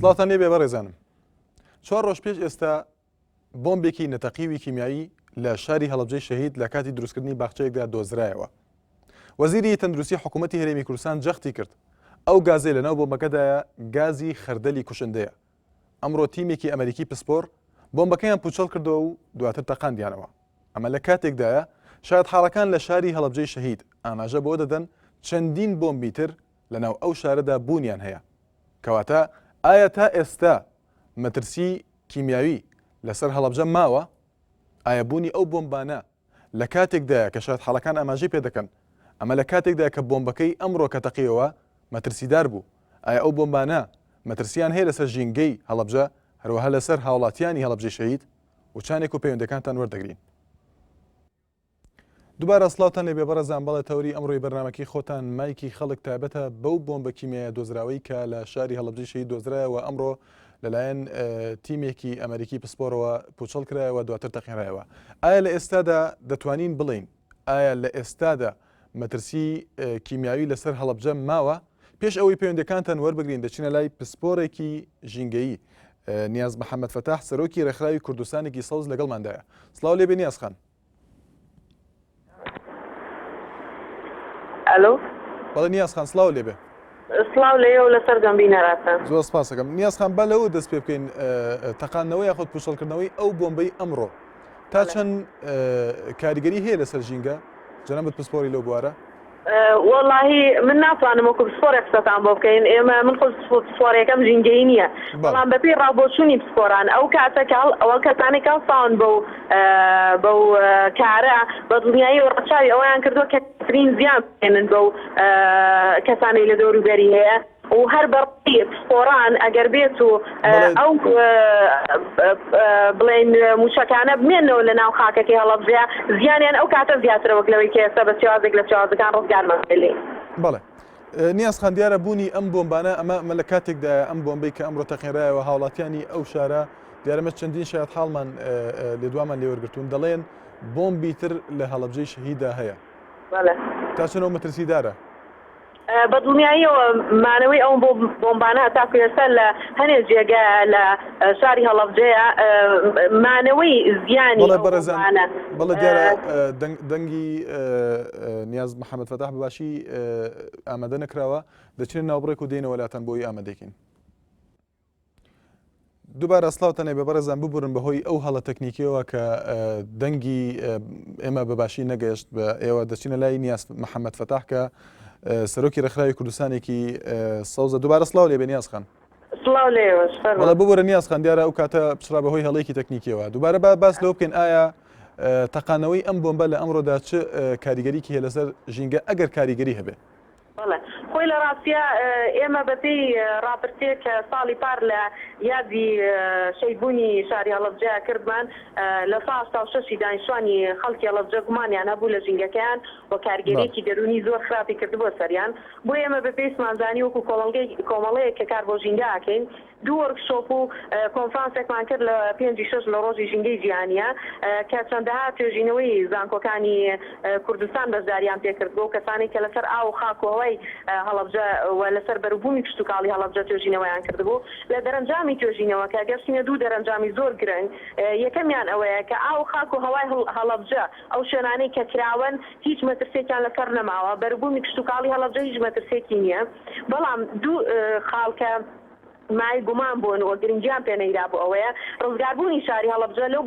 سڵاتان لێ بێ بەڕێزانم. 4 ڕۆژ پێش ئێستا بۆمبێکی نەتەقیوی کیمیایی لە شاری هەڵەبجەی شەهید لە کاتی دروستکردنی باخچەیەکدا دۆزرایەوە. وەزیری تەندروستی حکوومەتی هەرێمی کوردستان جەختی کرد ئەو گازێ لەناو بۆمبەکەدایە گازی خەردەلی کوشندەیە. ئەمڕۆ تیمێکی ئەمریکی پسپۆر بۆمبەکەیان پوچەڵ کردەوە و دواتر تەقاندیانەوە. ئەمە لە کاتێکدایە شاید حاڵەکان لە شاری هەڵەبجەی شەهید ئاماژە بۆ دەدەن چەندین بۆمبی تر لەناو ئەو شارەدا بوونیان هەیە. کەواتە ئایا تا ئێستا مەترسی کیمیاوی لەسەر هەڵەبجە ماوە؟ ئایا بوونی ئەو بۆمبانە لە کاتێکدایە کە شاید حاڵەکان ئاماژەی پێ دەکەن ئەمە لە کاتێکدا کە بۆمبەکەی ئەمڕۆ کە تەقیەوە مەترسیدار بوو، ئایا ئەو بۆمبانە مەترسیان هەیە لەسەر ژینگەی هەڵەبجە هەروەها لەسەر هاوڵاتیانی هەڵەبجەی شەهید و چانێک و پەیوەندەکانتان وەردەگرین. دووبارە سڵاوتان لێبێ بەڕێزان، بەڵێ تەوری ئەمڕۆی بەرنامەکەی خۆتان مایکی خەڵک تایبەتە بەو بۆمبە کیمیایە دۆزراوەی کە لە شاری هەڵەبجەی شەهید دۆزرایەوە ئەمڕۆ لەلایەن تیمێکی ئەمریکی پسپۆرەوە پوچەڵ کرایەوە دواتر تەقیڕایەوە. ئایا لە ئێستادا دەتوانین بڵین ئایا لە ئێستادا مەترسی کیمیاوی لەسەر هەڵەبجە ماوە؟ پێش ئەوەی پەیوەندەکانتان وەربگرین دەچینە لای پسپۆرێکی ژینگەیی نیاز محەممەد فەتاح سەرۆکی ڕێکخراوی کوردستانێکی سەوز لەگەڵماندایە. سڵاو لێبێ نیاز خان. ئەلۆ بەڵێ نیاز خان سڵاو لێبێ. سڵاو لێەوە لەسەر گەمبی نەراتە. زۆر سپاس دەکەم. نیاز خان با لەوە دەست پێ بکەین تەقاندنەوەی یاخود پوچەڵکردنەوەی ئەو بۆمبەی ئەمڕۆ تا چەند کاریگەری هەیە لەسەر ژینگە جەنابەت پسپۆری لەو بوارە؟ واللهی من ناتوانم وەکو پسپۆرێک قسەتان بۆ بکەین. ئێمە من خۆ پسپۆرەکەم ژینگەی نییە، بەڵام بەپێی ڕابۆچوونی پسپۆران ئەو کاتەکەڵ ئەوە کەسانی کاڵساون بەو کارە بە دڵنیایی و ڕەچاوی ئەویان کردووە کە ترین زیان بێنن بەو کەسانی لە دەوروبەری هەیە و هەر بەڕی پسپۆران ئەگەر بێت و ئەو بڵێن موشەکانە بمێنەوە لە ناو خاکەکەی هەڵەبجەیە زیانیان ئەو کاتە زیاترە وەک لەوەی کە ئێستا بە شێوازێک لە شێوازەکان ڕزگارمەلێ. بەڵێ نیاز خان دیارە بوونی ئەم بۆمبانە ئەمە لە کاتێکدا ئەم بۆمبەی کە ئەمڕۆ تەقیڕایەوە هاوڵاتیانی ئەو شارە دیارەمە چەندین شاید حاڵمان لێدوامان لێوەرگرتوون دەڵێن بۆمبی تر لە هەڵەبجەی شەهیددا هەیە. تا چەنەوە مەترسیدارە؟ بە دڵنیاییەوە مانەوەی ئەو بۆمبانە تاکو ئێستا لە هەنێک جێگە لە شاری هەڵەبجەیە مانەوەی زیانی بۆمبانە. بەڵێ دیارە دەنگی نیاز محەممەد فەتاح بەباشی ئامادە نەکراوە، دەچێن ناوبڕێک و دێنەوە لاتەن بۆی ئامادەکەین. دووبارە سڵاوتانێ بە بەڕێزان ببورن بەهۆی ئەو هەڵە تەکنیکیەوە کە دەنگی ئێمە بەباشی نەگەیشت بە ئێوە دەچینە لای نیاز محەممەد فەتاح کە سەرۆکی ڕێکخراوی کوردستانێکی سەوزە. دووبارە سڵاو لێبێ نیاز خان. سڵاو لێوە. بەڵێ ببورە نیاز خان، دیارە ئەو کاتە پچڕا بەهۆی هەڵەیەکی تەکنیکیەوە. دووبارە باس لەوە بکەین ئایا تەقانەوەی ئەم بۆمبە لە ئەمڕۆدا چ کاریگەریکی هەیە لەسەر ژینگە ئەگەر کاریگەری هەبێ؟ بەڵێ خۆی لە ڕاستیە ئێمە بەپێی ڕاپرسێک کە ساڵی پار لە یادی شەیدبوونی شاری هەڵەبجە کردمان لە ساڵ 6 دانیشتوانی خەڵکی هەڵەبجە گومانیان هەبوو لە ژینگەکەیان و کارگەرێکی دەرونی زۆر خراپی کردبووە سەریان. بۆ ئێمە بەپێی سمانزانی وەکو کۆمەڵەیەک کە کار بۆ ژینگە ئاکەین دوو وەرکشۆپ و کۆنفرانسێکمان کرد لە 5 لە ڕۆژی ژینگەی جیهانیە کە چەندەها توێژینەوەی زانکۆکانی کوردستان بەشداریان پێکرد بۆ کەسانی کە لەسەر ئاو خاک و هەوای هەڵەبجە و لەسەر بەروبوومی کشتتوکاڵی هەڵەبجە توێژینەوەیان کردبوو. لە دەرەنجامی توێژینەوە کە گەشتینە دوو دەرەنجامی زۆر گرنگ، یەکەمیان ئەوەیە کە ئاو خاک و هەوای هەڵەبجە ئەو شوێنانەی کە کراون هیچ مەترسێکیان لەسەر نەماوە، بەروبوومی کشتتوکاڵی هەڵەبجە هیچ مەترسێکی نییە. بەڵام دوو خاڵکە مای گومان بوون و گرنگیان پێنەیرا بوو ئەوەیە ڕزگاربوونی شاری هەڵەبجە لەو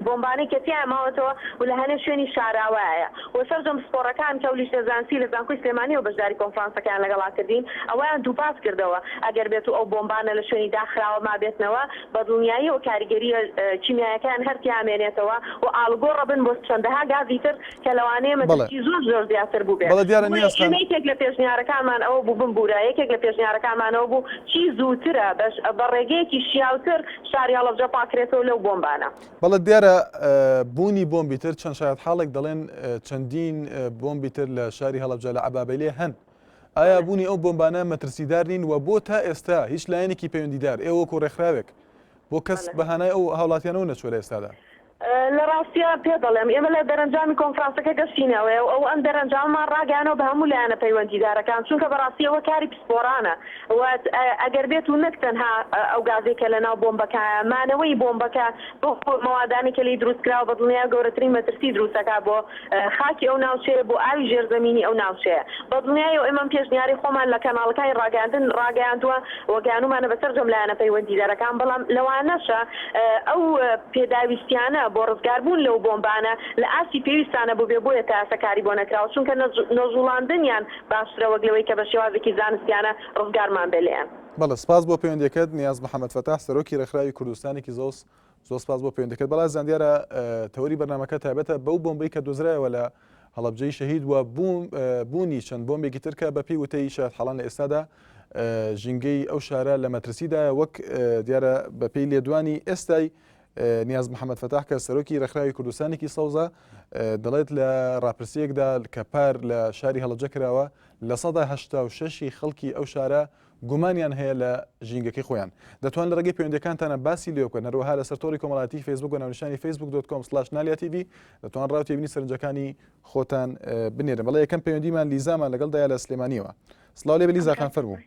بۆمبانەی کە تیان ماوەتەوە و لە هەنێ شوێنی شاراوایە و سەرجەم سپۆڕەکان کە لیشتە زانسی لە زانکۆی سلێمانی و بەشداری کۆنفرانسەکان لەگەڵا کردین ئەویان دووپاس کردەوە ئەگەر بێت و ئەو بۆمبانە لە شوێنی داخراوە ما بێتنەوە بە دڵنیایی و کاریگەری کیمیایەکان هەرتیامێنێتەوە و ئاڵگۆڕە بن بۆ چەندەها گازی تر کە لەوانەیە مەترسی زۆر زیاتر بوو بێت. یەکێک لە پێشنیارەکانمان ئەوە بوو بمبورە، یەکێک لە پێشنیارەکانمانەوە بوو چی زووترە بە ڕێگەیەکی شیاوتر شاری هەڵەبجە پاکرێتەوە لەو بۆمبانە. بەڵێ دیارە بوونی بۆمبی تر چەند شاید حاڵێک دەڵێن چەندین بۆمبی تر لە شاری هەڵەبجە لە عەبابەیلێ هەن. ئایا بوونی ئەو بۆمبانە مەترسیدار نین و بۆ تا ئێستا هیچ لایەنێکی پەیوەندیدار ئێوە وەکو ڕێکخراوێک بۆ کەس بەهانای ئەو هاوڵاتیانەوە نەچوە لە ئێستادا؟ لە ڕاستیە پێ دەڵێم ئێمە لە دەرەنجامی کۆنفرانسەکە گەشتینەوە ئەو ئەم دەرەنجاممان ڕاگەیانەوە بە هەموو لایەنە پەیوەندیدارەکان چونکە بەڕاستیەوە کاری پسپۆرانە ئەگەر بێت و نەک تەنها ئەو گازێکە لە ناو بۆمبەکەمانەوەی بۆمبەکە بۆ مەوادانێکە لی دروستکراوە بە دڵنیا گەورەترین مەترسی دروستەکە بۆ خاکی ئەو ناوچەیە بۆ ئاوی ژێرزەمینی ئەو ناوچەیە بە دڵنیایەوە ئێمە پێشنیاری خۆمان لە کەناڵەکانی ڕاگەاندن ڕاگەاندووە وەگەیانومانە بەسەر جەم لایەنە پەیوەندیدارەکان بەڵام لەوانەشە ئەو پێداویستیانە بۆ ڕزگاربوون لەو بۆمبانە لە ئاسی پێویستانە بۆ بێ بۆیە تا ئەسەکاری بۆ نەکراوە چونکە نەژوڵاندنیان باشترە وەک لەوەی کە بە شێوازێکی زانستیانە ڕزگارمان بێ لێیان. بەڵێ سپاس بۆ پەیوەندیەکەت نیاز محەممەد فەتاح سەرۆکی ڕێکخراوی کوردستانێکی زۆر سپاس بۆ پەیوەندەکەت بەڵام زاندیارە تەوەری بەرنامەکە تایبەتە بەو بۆمبەی کە دۆزرایەوە لە هەڵەبجەی شەهید وە بوونی چەند بۆمبێکی ترکە بە پێی وتەی شایەت حەڵان لە ئێستادا ژینگەی ئەو شارە لە مەترسیدایە وەک دیارە بە پێی لێدوانی ئێستای نیاز محەممەد فەتاح کە سەرۆکی ڕێکخراوی کوردستانێکی سەوزە دەڵێت لە ڕاپرسیەکدا کە پار لە شاری هەڵەبجە کراوە لە 86 خەڵکی ئەو شارە گومانیان هەیە لە ژینگەکەی خۆیان دەتوان لە ڕێگەی پەیوەندیەکانتانە باسی لێ بکەن هەروەها لە سەرۆری کۆمەڵایەتی فیسبوک و ناونیشانی facebook.com/naliatv دەتوان ڕاوتێبینی سەرنجەکانی خۆتان بنێرن بەڵێ یەکەم پەیوەندیمان لیزامان لەگەڵدایە لە سلێمانیەوە سڵاو لێ بە لیزاخان فەرموو.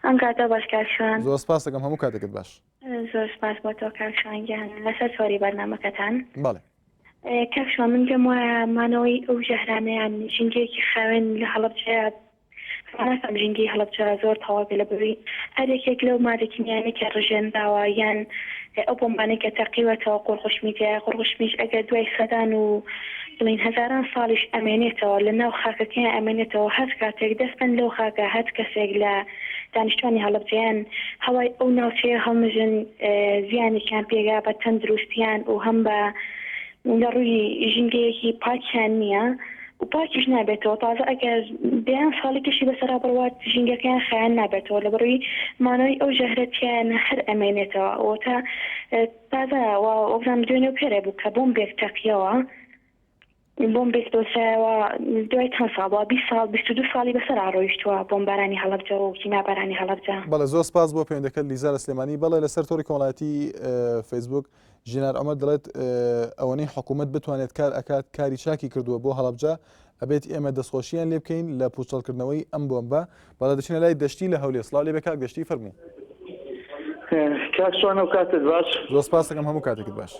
ئەم کاتە باش کاکشوان زۆر سپاس دەکەم هەموو کاتێکت باش. زۆر سپاس بۆ تۆ کاکشوانگیان لەسەر سۆری بەرنامەکەتان. بەڵێ کاکشوان من پێم وایە مانەوەی ئەو ژەهرانەیان ژینگەیەکی خاوێن لە هەڵەبجەیە ناکەم ژینگەی هەڵەبجە زۆر تەواو بێ لە بەوەی هەرێکێک لەو مادەکیمیانێکە ڕژێنداوە یان ئەو بۆمبانێکە تەقیوەتەوە قوڕخشمیتەیە قوڕخشمیش ئەگەر دوای سەدان و بڵین هەزاران ساڵیش ئەمێنێتەوە لە ناو خاکەکەیان ئەمێنێتەوە هەر کاتێک دەستن لەو خاکە هەر کەسێک لە دانیشتوانی هەڵەبجەیان هەوای ئەو ناوچەیە هەڵمژن زیانێکیان پێگا بە تەندروستیان و هەم بە لە ڕووی ژینگەیەکی پاکیان نییە و پاکیش نابێتەوە تازە ئەگەر بیان ساڵێکیشی بەسەرا بڕوات ژینگەکەیان خەیان نابێتەوە لە بڕووی مانەوەی ئەو ژەهرەتیانە هەر ئەمێنێتەوە ئەوە تا تازە وەزان دوێنێ و پێرە بوو کە بۆمبێک تەقیەوە بۆمبێک دۆسایەوە دوای چەند ساڵ 20 ساڵ 22 ساڵی بەسەر ڕۆیشتووە بۆمبارانی هەڵەبجە و کیمابارانی هەڵەبجە. بەڵێ زۆر سپاس بۆ پەیوەندەکەت لیزا لە سلێمانی بەڵێ لەسەر تۆری کۆمەڵایەتی فیسبوک ژینار ئەمە دەڵێت ئەوەنەی حکوومەت بتوانێت کار ئەکات کاری چاکی کردووە بۆ هەڵەبجە ئەبێت ئێمە دەستخۆشییان لێ بکەین لە پوچەڵکردنەوەی ئەم بۆمبە بەڵێ دەچینە لای دەشتی لە هەولێر سڵاو لێ بێ کاک دەشتی فەرموو. کاک چۆنە و کاتت باش زۆر سپاس دەکەم هەموو کاتێکت باش.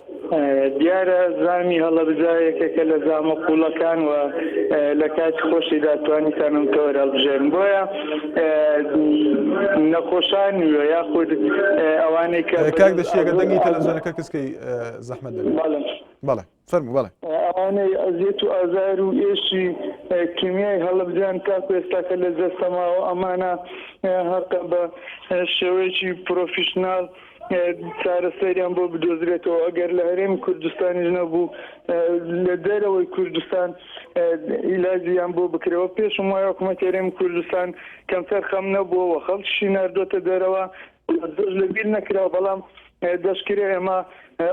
دیارە زامی هەڵەبجەیەکێکە لە زامە قوڵەکان و لە کاتی خۆشیدا توانیتانم تۆر هەڵبژێن بۆیە نەخۆشان وە یاخود ئەوانەی کە کاک دەشتیەکە دەنگی تەلەڤیزیۆنەکە کەسکەی زەحمەت دەبێت. بەڵێ فەرموو بەڵێ. ئەوانەی ئەزیێت و ئازار و ئێشی کیمیای هەڵەبجان تاکو ئێستاکە لە جەستەماوە ئەمانە هەرقە بە شێوەیەکی پرۆفیشنال چارەسەریان بۆ بدۆزرێتەوە ئەگەر لە هەرێمی کوردستانیش نەبوو لە دەرەوەی کوردستان ئیلاجیان بۆ بکرێەوە پێشم وایە حکوومەتی هەرێمی کوردستان کەمتەر خەم نەبووەوە خەڵکیشی ناردۆتە دەرەوە دۆژ لەبیر نەکراوە بەڵام دەشکرێ ئێمە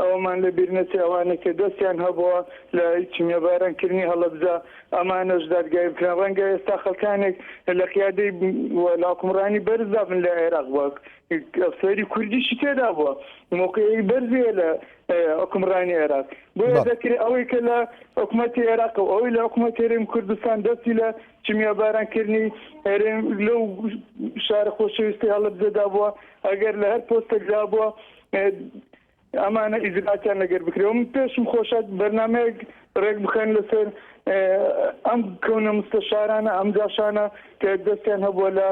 ئەومان لەبیر نەچێ ئەوانێکە دەستیان هەبووە لە چیمیەبارانکردنی هەڵەبجە ئەمانەش دادگای بکران ڕەنگە ئێستا خەڵکانێک لە قیادەی لە حکومڕانی بەرزدا بن لە عێراق بووە ئەفسەری کوردیشی تێدا بووە موقعی بەرزێ لە حکومڕانی عێراق بۆیە دەکرێت ئەوەی کە لە حکوومەتی عێراق و ئەوەی لە حکوومەتی هەرێمی کوردستان دەستی لە چیمیەبارانکردنی هەرێم لەو شارە خۆشەویستی هەڵەبجەدا بووە ئەگەر لە هەر پۆستێکدا بووە ئەمانە ئیزراتیان لەگەر بکرێەوە من پێشم خۆشات بەرنامەیەک ڕێک بخەن لەسەر ئەم کەونە مستەشارانە ئەم جاشانە کە دەستیان هەبووە لە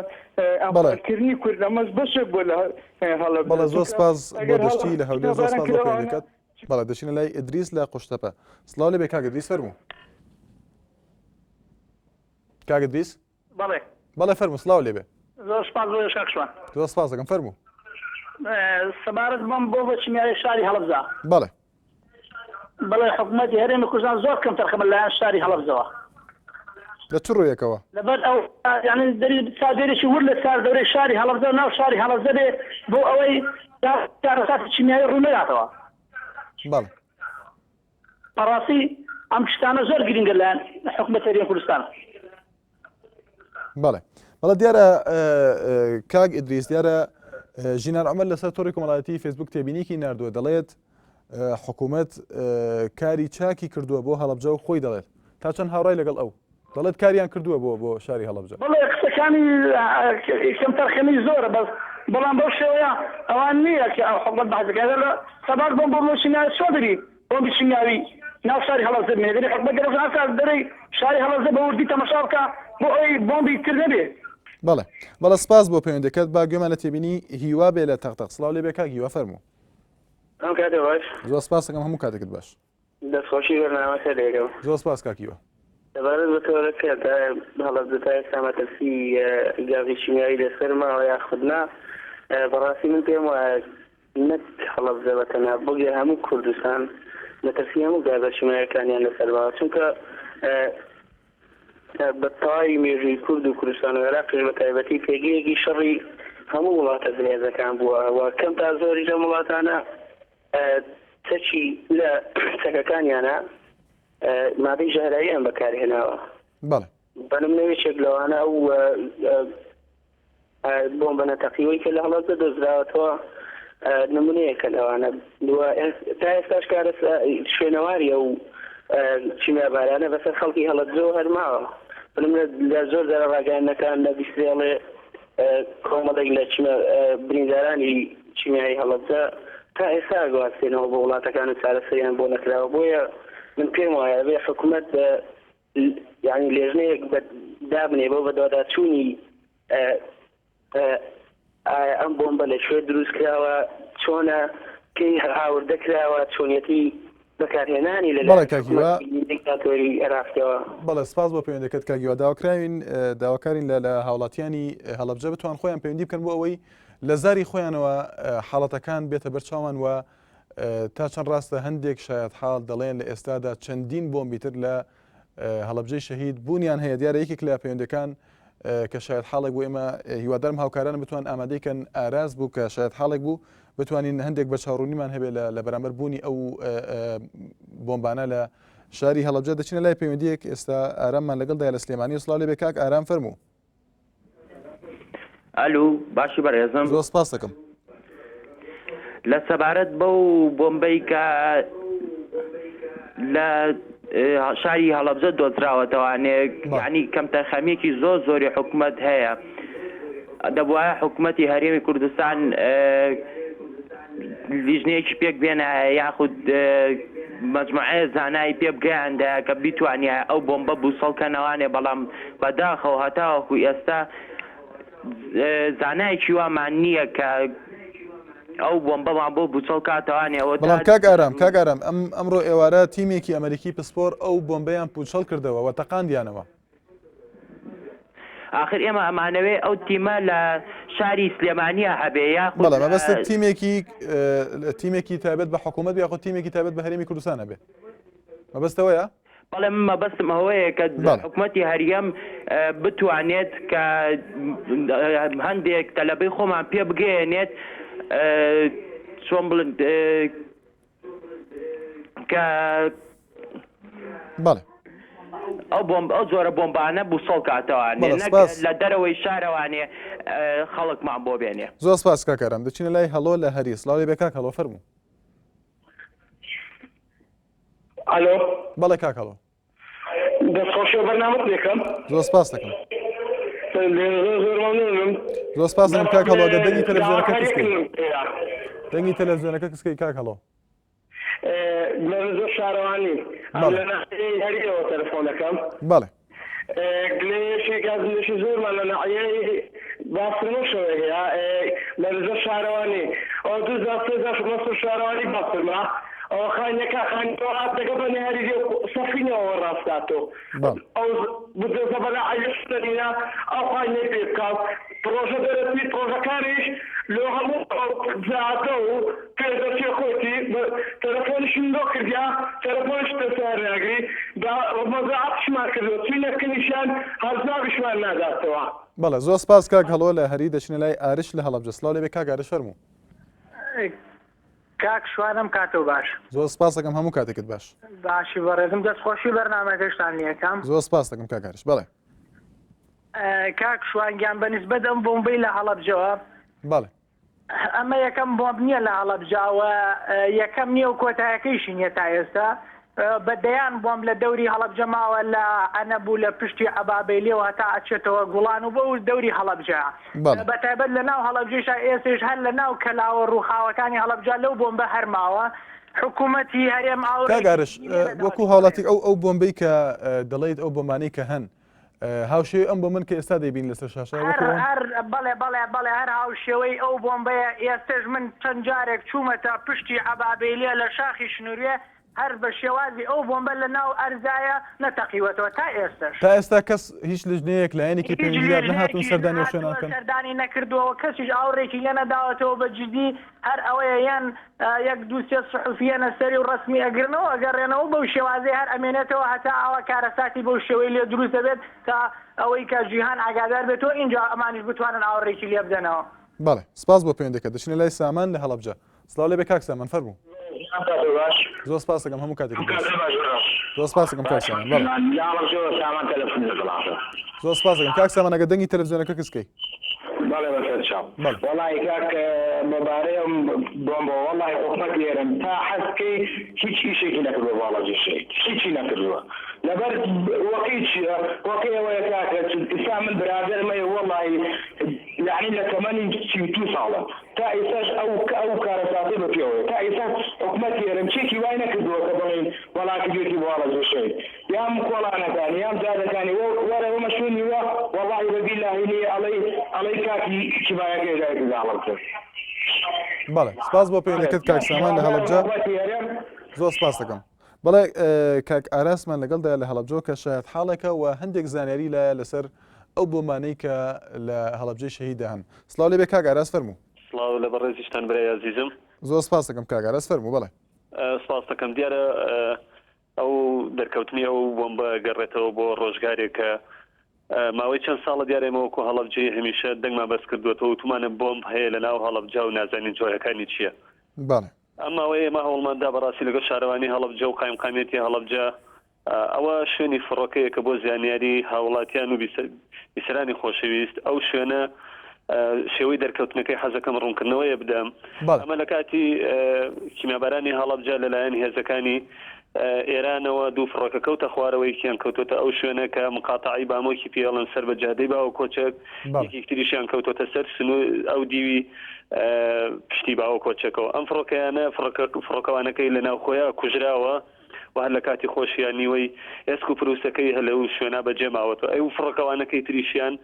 ئەمڕکردنی کورد ئەمەش بەشێک بووە لە هەڵەبجە. بەڵێ زۆر سپاس بۆ دەشتی لە هەولێر زۆر سپاس بۆ پەیوەندیەکەت. بەڵێ دەچینە لای ئیدریس لە قوشتەپە سڵاو لێ بێ کاک ئیدریس فەرموو. کاک ئیدریس بەڵێ بەڵێ فەرموو سڵاو لێ بێ. زۆر سپاس بۆ کاکشوان. زۆر سپاس دەکەم فەرموو. سەبارەت بەم بۆ بە چیمیای شاری هەڵەبجە. بەڵێ بەڵێ حکوومەتی هەرێمی کوردستان زۆر کەمتر خەمە لایەن شاری هەڵەبجەوە لە چ ڕوویەکەوە لەبەر ئەو یعنی چاودێرێکی ور لە سار دەورەی شاری هەڵەبجە ناو شاری هەڵەبجە بێ بۆ ئەوەی چارەساتی چیمیایی ڕوو نەداتەوە. بەڵێ بەڕاستی ئەم شتانە زۆر گرنگە لایەن حکوومەتی هەرێمی کوردستان. بەڵێ بەڵێ دیارە کاک ئیدریس دیارە ژینار عومەر لەسەر تۆڕی کۆمەڵایەتی فیسبوک تێبینیکی ناردووە دەڵێت حکوومەت کاری چاکی کردووە بۆ هەڵەبجە و خۆی دەڵێت تا چەند هاوڕای لەگەڵ ئەو دەڵێت کاریان کردووە بۆ شاری هەڵەبجە بەڵێ قسەکانی کەم تەرخەمی زۆرە بەس بەڵام بەو شێوەیە ئەوان نییە کە حکومەت بەحثەکە لە سەبات بۆم بۆ شیناوی سۆدری بۆمبی شیناوی ناو شاری هەڵەبجە بمێنێت حکومەت گەرەوە ئاسا دەرەی شاری هەڵەبجە بە وردی تەماشا بکە بۆ ئەوەی بۆمبی تر نەبێت. بەڵێ سپاس بۆ پەیوەندەکەت با گوێمان لە تێبینی هیوا بێ لە تەختەق سڵاو لێ بێ کاک هیوا فەرموو. ئەم کاتێ باش زۆر سپاس دەکەم هەموو کاتێکت باش دەستخۆشی بەرنامەکە دەکەم زۆر سپاس کاک هیوا. دەبارەت بە تۆرەکە هەڵەبجە تا ئێستا مەترسی گازی شیمیایی لەسەر ماوە یاخودنا بەڕاستی من پێم وایە نەک هەڵەبجە بەتەنها بۆگە هەموو کوردستان مەترسی هەموو گازە شیمیاییەکانیان لەسەر ماوە چونکە بە تەواوی مێژووی کورد و کوردستان و عێراقیش بە تایبەتی پێگەیەکی شەڕی هەموو وڵاتە درێژەکان بووە و کەم تا زۆری لە وڵاتانە تەچی لە چەکەکانیانە مادەی ژەهراییان بەکارهێناوە بەنمونەوێکێک لەوانە ئەو بۆمبە نەتەقیەوەی کە لە هەڵەبجە دۆزراوەتەوە نمونەیەکە لەوانە تا ئێستاش کارە شوێنەواریە و چیمەبارانە بەسەر خەڵکی هەڵەبجە هەرماوە لە زۆر دەرە ڕاگەیاندنەکان لە بیستێڵێ کۆمەڵێک لە بریندارانی چیمیایی هەڵەبجە تا ئێستا گواستێنەوە بۆ وڵاتەکان و چارەسەریان بۆ نەکراوە بۆیە من پێم وایە بێ حکوومەت یعنی لێژنەیەک دابنێ بۆ بەدواداچوونی ئەم بۆمبە لەکوێ دروست کراوە چۆنە پێی هاوردە کراوە چۆنیەتی بەکارهێنانی لە دیکتاتۆری عێراقیەوە. بەڵێ سپاس بۆ پەیوەندەکەت کاگیوا داواکارین لە هاوڵاتیانی هەڵەبجە بتوان خۆیان پەیوەندی بکەن بۆ ئەوەی لە زاری خۆیانەوە حاڵەتەکان بێتە بەرچاوان و تا چەند ڕاستە هەندێک شایەت حاڵ دەڵێن لە ئێستادا چەندین بۆمبی تر لە هەڵەبجەی شەهید بوونیان هەیە دیارە یەکێک لە پەیوەندەکان کە شایەت حاڵێک بۆ ئێمە هیوادارم هاوکارانە بتوان ئامادەیکەن ئاراز بوو کە شایەت حاڵێک بوو بتوانین هەندێک بە چاڕوونیمان هەبێت لە بەرامبەر بوونی ئەو بۆمبانە لە شاری هەڵەبجە دەچینە لای پەیوەندیەک ئێستا ئاراممان لەگەڵدا لە سلێمانی و سڵاو لێ بێ کاک ئارام فەرموو. ئەلو باشی بەڕێزم زۆر سپاس دەکەم. لە سەبارەت بەو بۆمبەی کە لە شاری هەڵەبجە دۆزراوەتەوانێ یعنی کەم تەرخەمیەکی زۆری حکوومەت هەیە دەبوایە حکوومەتی هەرێمی کوردستان لیژنەیەکی پێک بێنە یاخود مەجموعەیە زانایی پێ بگەیاندە کە بیتوانێ ئەو بۆمبە بووسەڵکەنەوانێ بەڵام بەداخەوە هەتاوەکو ئێستا زانایەکی وامان نییە کە ئەو بۆمبەمان بۆ بووسەڵ کاتەوانێەوە. بەڵام کاک ئارام ئەمڕۆ ئێوارە تیمێکی ئەمریکی پسپۆر ئەو بۆمبەیان پوچەڵ کردەوە و تەقاندیانەوە. آخر ئێمە ئەمانەوێ ئەو تیمە لە شاری سلێمانیە هەبێ یاخود بەڵام مەبەستە تیمێکی تایبەت بە حکوومەت یاخود تیمێکی تایبەت بە هەرێمی کوردستان هەبێ مەبەستەوەیە؟ بەڵێ من مەبەستم ئەوەیە کە حکوومەتی هەریەم بتوانێت کە هەندێک تەلەبەی خۆمان پێ بگەێنێت چۆن بڵێن کە بەڵێ ئەو جۆرە بۆمبانە بووسەڵ کاتەوانێ لە دەرەوەی شارەوانێ خەڵکمان بۆ بێنێ. زۆر سپاس کاکارم دەچینە لای هەڵۆ لە هەری سڵاو لێ بێ کاک هەڵۆ فەرموو. ئەلۆ بەڵێ کاک هەڵۆ دەستخۆشی بەرنامەت دەکەم. زۆر سپاس دەکەم. زۆر مەمنونم. زۆر سپاس دەکەم کاک هەڵۆ دەنگی تەلەڤیزیۆنەکە کسکەی دەنگی تەلەڤیزیۆنەکە کسکەی کاک هەڵۆ. زۆر شارەوانی لە ناحیەی هەریەوە تەلەفۆنەکەم. بەڵێ گلەیەکی گازلێکی زۆرمان لە ناحیەی باسرمەشەوە هەیە لە زۆر شارەوانی ئەو 2013 شارەوانی باسرما ئەو خانەکە خانەوە دەگە بە نهێری سەفینەوە ڕاستاتۆ ئەو بدۆزە بەلا عەیشتەنینە ئەو خانەی پێ بکات پرۆژە دەرەتی پرۆژەکانیش لۆ هەموو زیاتە و پێدەچێ خۆتی تەلەفۆنیشم دۆ کردیا تەلەفۆنیش دەسەرناگری مەزەعاتشمان کردەوە چینەکەنیشیان هەرزاویشمان ناداتەوە. بەڵێ زۆر سپاس کاک هەڵۆ لە هەری دەچینە لای ئارش لە هەڵەبجە سڵاو لێ بێ کاک ئارش فەرموو. کاک شوانم کاتۆ باش. زۆر سپاس دەکەم هەموو کاتێکت باش. باشی بەڕێزم دەستخۆشی بەرنامەکەشتان نیەکەم. زۆر سپاس دەکەم کاک ئارش بەڵێ. کاک شوانگیان بەنسبەت ئەم بۆمبەی لە هەڵەبجەوە بەڵێ ئەمە یەکەم بۆمب نییە لە هەڵەبجاوە یەکەم نییە و کۆتایەکەیشی نییە تا ئێستا بەدەیان بۆم لە دەوری هەڵەبجەماوە لە ئەنەبوو لە پشتی عەبابەیلێەوە هەتا ئەچێتەوە گوڵان و بە دەوری هەڵەبجە بەتایبەت لە ناو هەڵەبجێشا ئێستش هەر لە ناو کەلاوە ڕووخاوەکانی هەڵەبجا لەو بۆمبە هەرماوە حکوومەتی هەرێم کاگارش وەکو هاوڵاتی ئەو بۆمبەی کە دەڵێیت ئەو بۆمانەی کە هەن هاوشێ ئەم بۆ من کە ئێستا دەبین لەسەر شاشە بەڵێ هەر هاوشێوەی ئەو بۆمبەیە ئێستش من چەند جارێک چوومەتە پشتی عەبابەیلێ لە شاخی شنووریێ هەر بە شێوازی ئەو بۆمبە لە ناو ئەرزایە نەتەقیوەتەوە تا ئێستا کەس هیچ لژنەیەک لایەنێکی پێنجیار نەهاتون سەردانی شوێنەکەن سەردانی نەکردووە کەسیش ئاوڕێکی لێ نەداوەتەوە بە جدی هەر ئەوەیە یان یەک دووسێ سحوفیەنە سەری و ڕسمی ئەگرنەوە ئەگەڕێنەوە بەو شێوازەی هەر ئەمێنێتەوە هەتا ئەوە کارەساتی بەو شێوەی لێ دروستە بێت تا ئەوەی کە جیهان ئاگادار بێتەوە اینجا ئەمانیش بتوانن ئاوڕێکی لێ بدەنەوە. بەڵێ سپاس بۆ پەیوەندیکە دەچنە لای سامان لە هەڵەبجە. سڵاو لێ بێ کاک سامان فەرموو. زۆر سپاس دەکەم هەموو کاتێک زۆر سپاس دەکەم کاک سامان. زۆر سپاس دەکەم کاک سامان ئەگە دەنگی تەلەڤیزیۆنەکە کەسکەی. بەڵێ بەسەرچاو وەڵی کاک مەبارەیە بۆمبە وەڵی حکومەت لێرم تا حەزکەی هیچ ئیشێکی نەکردووە باڵەجیشەی هیچی نەکردووە لەبەر وەقی چییە وەقی ئەوەیە کاکە ئیسا من برادەرمەیە وەڵی یعنی لە تەمەنی 32 ساڵە تا ئێستاش ئەو کارەساتی بە پێوەیە تا ئێستا حکومەت لێرم چێکی وای نەکردووە کە بڵێن وەڵاتیێتی باڵەجیشەی یام کۆڵانەکانی یام جادەکانی وەرە ئەمە شوێنی وە وەڵی بەبیلاهی نیە ئەڵەی کاکی کیبایەکەی دایکی داڵم کرد. بەڵێ سپاس بۆ پەیوەندیکەت کاک سامان لە هەڵەبجە زۆر سپاس دەکەم. بەڵێ کاک ئاراسمان لەگەڵدا لە هەڵەبجەوە کە شایەت حاڵێکە و هەندێک زانیاری لایە لەسەر ئەو بۆمانەی کە لە هەڵەبجەی شەهیدا هەن. سڵاو لێ بێ کاک ئاراس فەرموو. سڵاو لە بەڕێزیشتان برای عەزیزم. زۆر سپاس دەکەم کاک ئاراس فەرموو. بەڵێ سپاس دەکەم دیارە ئەو دەرکەوتنی ئەو بۆمبە گەڕێتەوە بۆ ڕۆژگارێک کە ماوەی چەند ساڵە دیارێمەوەکو هەڵەبجەی هەمیشە دەنگمان بەس کردوێتەوە وتمانە بۆمب هەیە لە ناو هەڵەبجا و نازانین جۆیەکانی چییە. بەڵێ ئەماوەی ئێمە هەوڵماندا بەڕاستی لەگەڵ شارەوانی هەڵەبجە و قایمقامێتی هەڵەبجە ئەوە شوێنی فڕۆکەیە کە بۆ زیانیاری هاوڵاتیان و بیسەرانی خۆشەویست ئەو شوێنە شێوەی دەرکەوتنەکەی حەزەکەم ڕوونکردنەوەیە بدەم ئەمە لە کاتی کیمیابارانی هەڵەبجە لەلایەن هێزەکانی ئێرانەوە دوو فڕۆکە کەوتە خوارەوەیکیان کەوتۆتە ئەو شوێنە کە مقاتعی بامۆکی پێڵن سەر بە جادەی باوە کۆچەک یەکێکتریشیان کەوتۆتە سەر سنوو ئەو دیوی پشتی باوە کۆچەکەەوە ئەم فڕۆکەیانە فڕۆکەوانەکەی لە ناوخۆیە کوژراوە و هەر لە کاتی خۆشیان نیوەی ئێسک و پرروسەکەی هەلە و شوێنە بەجێماوەتەوە ئەو فڕۆکەوانەکەی تریشیان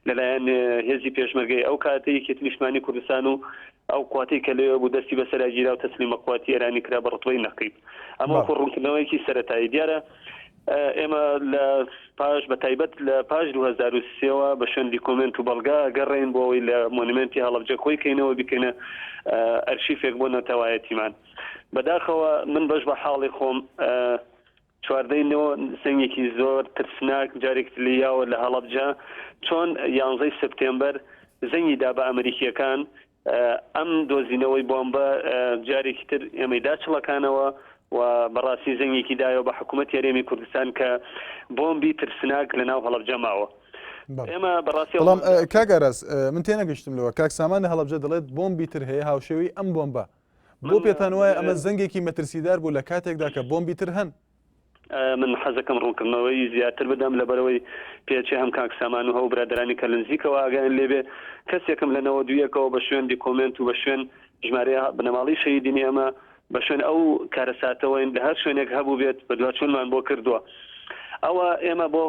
لەلایەن هێزی پێشمەرگەی ئەو کاتەی کە نیشتمانی کوردستان و ئەو قوواتی کە لێوە بوو دەستی بەسەراگیرا و تەسلیمە قوواتی ئێرانی کرا بە ڕتبەی نەقیب ئەمە ڕوونکردنەوەیکی سەرەتایی دیارە ئێمە لە پاش بە تایبەت لە پاش 2023ەوە بە شوێندی کۆمنت و بەڵگا گەڕێن بۆ ئەوەی لە مۆنیمنتی هەڵەبجە خۆی کەینەوە بکەینە ئەرشیفێک بۆ نەتەوایەتیمان بەداخەوە من بەش بە حاڵی خۆم چواردەینەوە سنگێکی زۆر ترسناک جارێک لیاوە لە هەڵەبجە چۆن 11 سپتێمبەر زەنگی دا بە ئەمریکیەکان ئەم دۆزینەوەی بۆمبە جارێکی تر ئێمەی داچڵەکانەوە و بەڕاستی زەنگێکی دایەوە بە حکوومەت یاریێمی کوردستان کە بۆمبی ترسناک لە ناو هەڵەبجە ماوە. ئێمە بەڕاستی بەڵام کاک ئاراس من تێنەگەشتم لەوە کاک سامان لە هەڵەبجە دەڵێت بۆمبی تر هەیە هاوشێوی ئەم بۆمبە بۆ پێتان وایە ئەمە زەنگێکی مەترسیدار بوو لە کاتێکدا کە بۆمبی تر هەن. من حەزەکەم ڕوونکردنەوەی زیاتر بدەم لەبەرەوەی پێچێ هەم کاک سامان و هەو برادرانی کە لە نزیکەوە ئاگایان لێبێ کەسێکم لەنەوە دویەکەوە بە شوێندی کۆمنت و بە شوێن ژمارە بنەماڵی شەهیدینی ئەمە بە شوێن ئەو کارەساتەوەین لە هەر شوێنێک هەبوو بێت بە دوچوونمان بۆ کردووە ئەوە ئێمە بۆ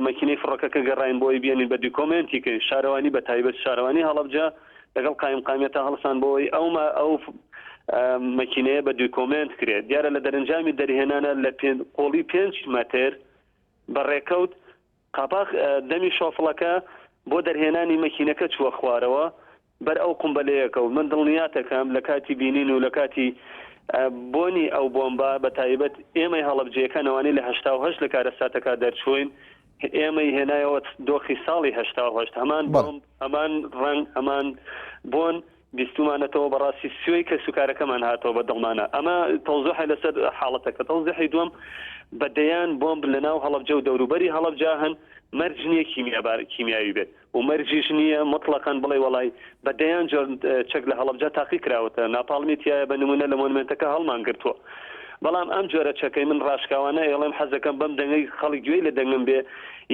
مەکینەی فڕۆکەکە گەڕین بۆی بێنین بە دیکۆمنتیکەین شارەوانی بە تایبەت شارەوانی هەڵەبجە لەگەڵ قایمقامێتە هەڵسان بۆی ئەو مەکینەیە بە دیکۆمنت کرێت دیارە لە دەرەنجامی دەرهێنانە لە قۆڵی 5 مەتر بەڕێکەوت قاپاق دەمی شۆفڵەکە بۆ دەرهێنانی مەکینەکە چووە خوارەوە بەر ئەو قومبەلەیەکە و من دڵنیاتەکەم لە کاتی بینین و لە کاتی بۆنی ئەو بۆمبا بە تایبەت ئێمەی هەڵەبجەکانەوانی لە 1970 لە کارەساتەکە دەرچوین ئێمەی هێنایەوە دۆخی ساڵی 1970 هەمان بۆمب هەمان ڕنگ هەمان بۆن بیستمانەتەوە بەڕاستی سوێی کە سوکارەکەمان هاتەوە بە دڵمانە ئەمە تەوزیحی لەسەر حاڵەتەکە تەوزیحی دووەم بەدەیان بۆمب لەناو هەڵەبجە و دەوروبەری هەڵەبجا هەن مەرج نییە کیمیاوی بێت و مەرجیش نییە مطلقاً بڵێ وڵای بەدەیان جۆر چەک لە هەڵەبجە تاقی کراوەتە ناپاڵمی تایە بە نمونە لە مۆنمنتەکە هەڵمان گرتووە بەڵام ئەم جۆرە چەکەی من ڕاشکاوانە ئێڵێم حەزەکەم بەم دەنگەی خەڵک گوێی لە دەنگم بێ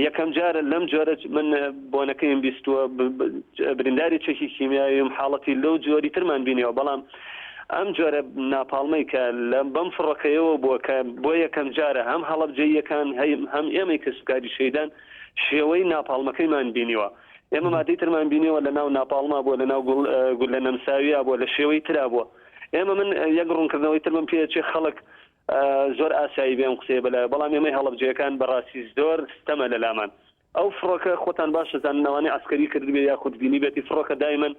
یەکەم جارە لەم جۆرە من بۆنەکەیم بیستووە برینداری چەکی کیمیاویم حاڵەتی لەو جۆری ترمان بینیەوە بەڵام ئەم جۆرە ناپاڵمەی کە لە بەم فڕۆکەیەوە بۆ یەکەم جارە هەم هەڵەبجەیەکان هەم ئێمەی کە سوکاری شەیدان شێوەی ناپاڵمەکەیمان بینیوە ئێمە مادەی ترمان بینیەوە لە ناو ناپاڵما بووە لە ناو گول لە نەمساویە بووە لە شێوەی ترا بووە ئێمە من یەک ڕوونکردنەوەی ترمم پێچێ خەڵک زۆر ئاسایی بێم قسێ بەلای بەڵام ئێمەی هەڵەبجەکان بەڕاستی زۆر ستەمە لە لامان ئەو فڕۆکە خۆتان باش زاننەوانی عسکەری کردبێ یا خودبینی بێتی فڕۆکە دایمەن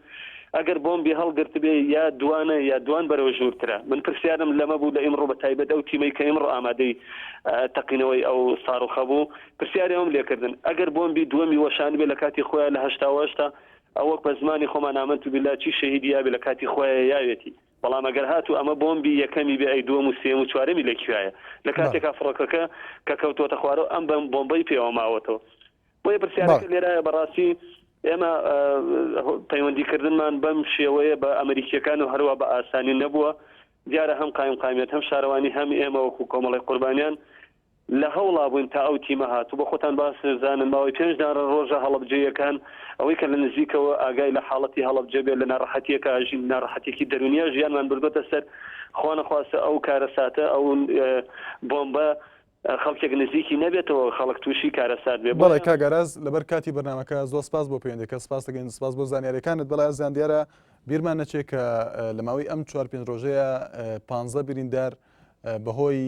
ئەگەر بۆمبی هەڵگرت بێ یا دوانە یا دوان بەرەوە ژوورترە من پرسیارم لەمە بوو لە ئیمڕۆ بە تایبەت ئەو تیمەی کە ئیمڕۆ ئامادەی تەقینەوەی ئەو ساڕوخە بوو پرسیارەوەم لێکردن ئەگەر بۆمبی دووەمی وەشان بێ لە کاتی خۆیان لە هەشتا ئەوە بە زمانی خۆمان ئامەنت بالله چی شەهیدیا بێ لە کاتی خۆیان یاوێتی بەڵام ئەگەر هاتو ئەمە بۆمبی یەکەمی بێ ئەی دووەم و سێم و چوارەمی لەکوایە لە کاتێکا فڕۆکەکە کە کەوتوتە خوارەوە ئەم بەم بۆمبەی پێوە ماوەتەوە بۆیە پرسیارەکە لێرایە بەڕاستی ئێمە پەیوەندیکردنمان بەم شێوەیە بە ئەمریکیەکان و هەروە بە ئاسانی نەبووە دیارە هەم قایمێت هەم شارەوانی هەم ئێمە وەکو کۆمەڵی قوربانیان لە هەوڵا بووین تا ئەو تیمە هاتوو بە خۆتان باسزانن باوەی پێنجدارە ڕۆژە هەڵەبجەیەکان ئەوەی کە لە نزیکەوە ئاگای لە حاڵەتی هەڵەبجە بێت لە ناڕەحەتیەکە ژین ناڕەحەتێکی دەرونیە ژیانمان بردوتە سەر خوانەخواستە ئەو کارەساتە ئەو بۆمبە خەڵکێک نزیکی نەبێتەوە خەڵک تووشی کارەسات بێ بەڵێ کاگەراز لەبەر کاتی بەرنامەکە زۆر سپاس بۆ پەیوەندیەکە سپاس دەگەین سپاس بۆ زانیاریەکانت بەڵای ئازیان دیارە بیرمان نەچێت کە لە ماوەی ئەم 4-5 ڕۆژەیە 15 بریندار بەهۆی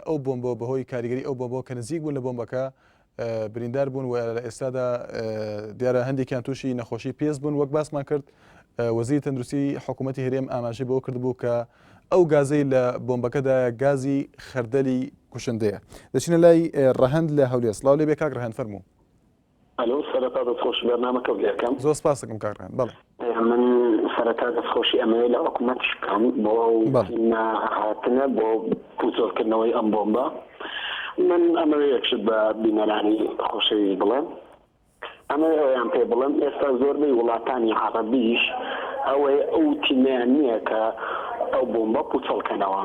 ئەو بۆمبۆ بەهۆی کاریگەری ئەو بۆمبۆ کە نزیک بوون لە بۆمبەکە بریندار بوون و لە ئێستادا دیارە هەندێکیان تووشی نەخۆشی پێست بوون وەک باسمان کرد وەزیری تەندروستی حکوومەتی هەرێم ئاماژەی بۆ کردبوو کە ئەو گازەی لە بۆمبەکەدا گازی خەردەلی کوشندەیە دەچینە لای ڕەهەند لە هەولێر سڵاو لێ بێ کاک ڕەهەند فەرموو ئەلۆ سەرەتا دەستخۆش بەرنامەکە بڵێکم زۆر سپاس دەکەم کاک ڕەهەند بەڵێ من سەرەتا دەستخۆشی ئەمەیە لە حکوومەتش بکەم بۆ هاتنە بۆ پوزۆرکردنەوەی ئەم بۆمبە من ئەمەوەیەکشت بە بینەرانی خۆشەویست بڵێم ئەمە ئەویان پێ بڵێم ئێستا زۆربەی وڵاتانی عەرەبیش ئەوەی ئەو تیمیان نییە کە ئەو بۆمبە پوچەڵکەنەوە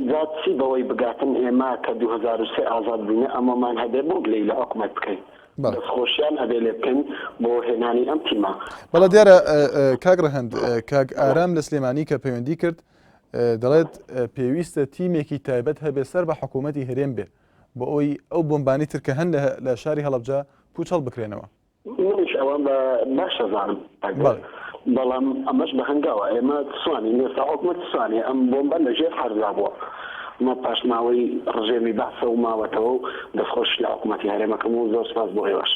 زاد چی بەوەی بگاتن ئێمە کە 2003 ئازاد بووینە ئەمەمان هەبێ بۆ گلەی لە حکوومەت بکەین دەستخۆشیان هەبێ لێ بکەین بۆ هێنانی ئەم تیمە بەڵە دیارە کاک ڕەهەند کاک ئارام لە سلێمانی کە پەیوەندی کرد دەڵێت پێویستە تیمێکی تایبەت هەبێ سەر بە حکوومەتی هەرێم بێ بۆ ئەوی ئەو بۆمبانی تر کە هەن لە شاری هەڵەبجە پوچەڵ بکرێنەوە منش ئەوە باشە زانم بەڵام ئەمەش بە هەنگاوە ئێمە سوانی نێستا حکوومەت سوانی ئەم بۆمبە لەژێر حەرزا بووە مە پاشماوەی ڕژێمی بەحسە و ماوەتەوە و دەستخۆش لە حکوومەتی هەرێمەکەم و زۆر سپاس بۆ ئێوەش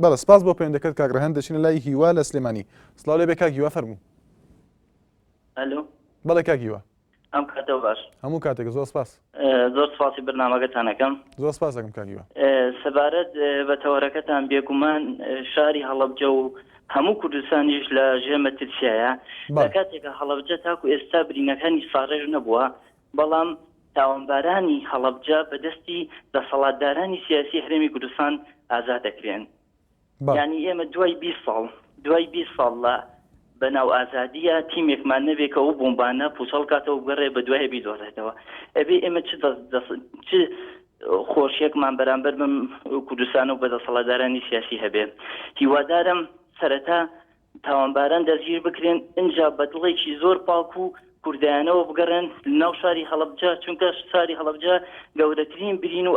بەڵێ سپاس بۆ پەیوەندەکەت کاک ڕەهەند دەچینە لای هیوا لە سلێمانی سڵاو لێ بێ کاک هیوا فەرموو ئەلۆ بەڵێ کاک هیوا ئەم کاتەوە باش هەموو کاتێک زۆر سپاس زۆر سپاسی بەرنامەکەتانەکەم زۆر سپاس دەکەم کاک هیوا سەبارەت بە تەوەرەکەتان بێگومان شاری هەڵەبجە و هەموو کوردستانیش لە ژێمە ترسایە لە کاتێکە هەڵەبجە تاکو ئێستا برینەکانی ساڕێژ نەبووە بەڵام تاوانبارانی هەڵەبجە بەدەستی دەسەڵاتدارانی سیاسی هەرێمی کوردستان ئازاد دەکرێن یعنی ئێمە دوای 20 ساڵ لە بەناو ئازادیە تیمێکمان نەبێت کە ئەو بۆمبانە پوچەڵ کاتەوە بگەڕێ بە دوای بیدۆزێتەوە ئەبێ ئێمە چ خۆشیەکمان بەرامبەر بم کوردستان و بەدەسەڵاتدارانی سیاسی هەبێ هیوادارم سەرەتا تاوانباران دەستگیر بکرێن اینجا بەدڵێکی زۆر پاک و کوردایانەوە بگەڕێن ناو شاری هەڵەبجە چونکە شاری هەڵەبجە گەورەترین برین و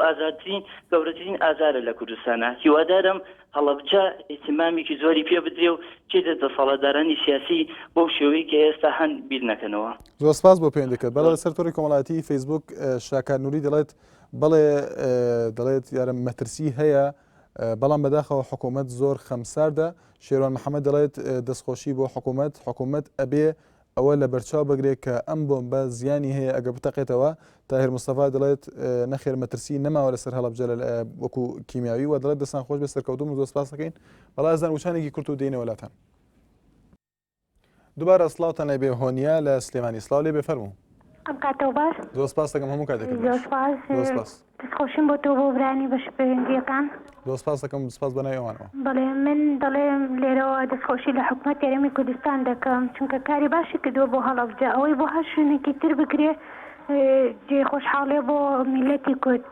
گەورەترین ئازارە لە کوردستانە هیوادارم هەڵەبجە ئیتیمامێکی زۆری پێ بدرێ و چێتە دەسەڵاتدارانی سیاسی بۆ شێوەیە کە ئێستا هەن بیر نەکەنەوە زۆر سپاس بۆ پەیوەندیکەت بەڵێ سەرۆری کۆمەڵایەتی فەیسبوک شاکار نووری دەڵێت یارە مەترسی هەیە بەڵام بەداخەوە حکوومەت زۆر خەمساردە شێروان محەممەد دەڵێت دەستخۆشی بۆ حکوومەت ئەبێ ئەوە لە بەرچاو بگرێت کە ئەم بۆمبە زیانی هەیە ئەگە بتەقێتەوە تاهیر مستەفا دەڵێت نەخێر مەترسی نەماوە لەسەر هەڵەبجە وەکو کیمیاوی و دەڵێت دەستان خۆش بێ سەرکەوتوم و زۆر سپاس دەکەین بەڵا زان وچانێکی کورت و دێنەوە لاتان دووبارە سڵاوتان لێ بێ هۆنیا لە سلێمانی سڵاو لێ بێ فەرموو. ئەم کاتەوە باش زۆر سپاس دەکەم هەموو کاتێکم زۆر سپاس دەستخۆشیم بۆ تۆ بۆ برانی بەش پەیوەندیەکان. زۆر سپاس دەکەم سپاس بە ناوی ئەوانەوە. بەڵێ من دەڵێم لێرەوە دەستخۆشی لە حکوومەت یاریمی کوردستان دەکەم چونکە کاری باشی کردووە بۆ هەڵەبجە ئەوەی بۆ هەر شوێنێکی تر بکرێ جێ خۆشحاڵێ بۆ میلەتی کورد.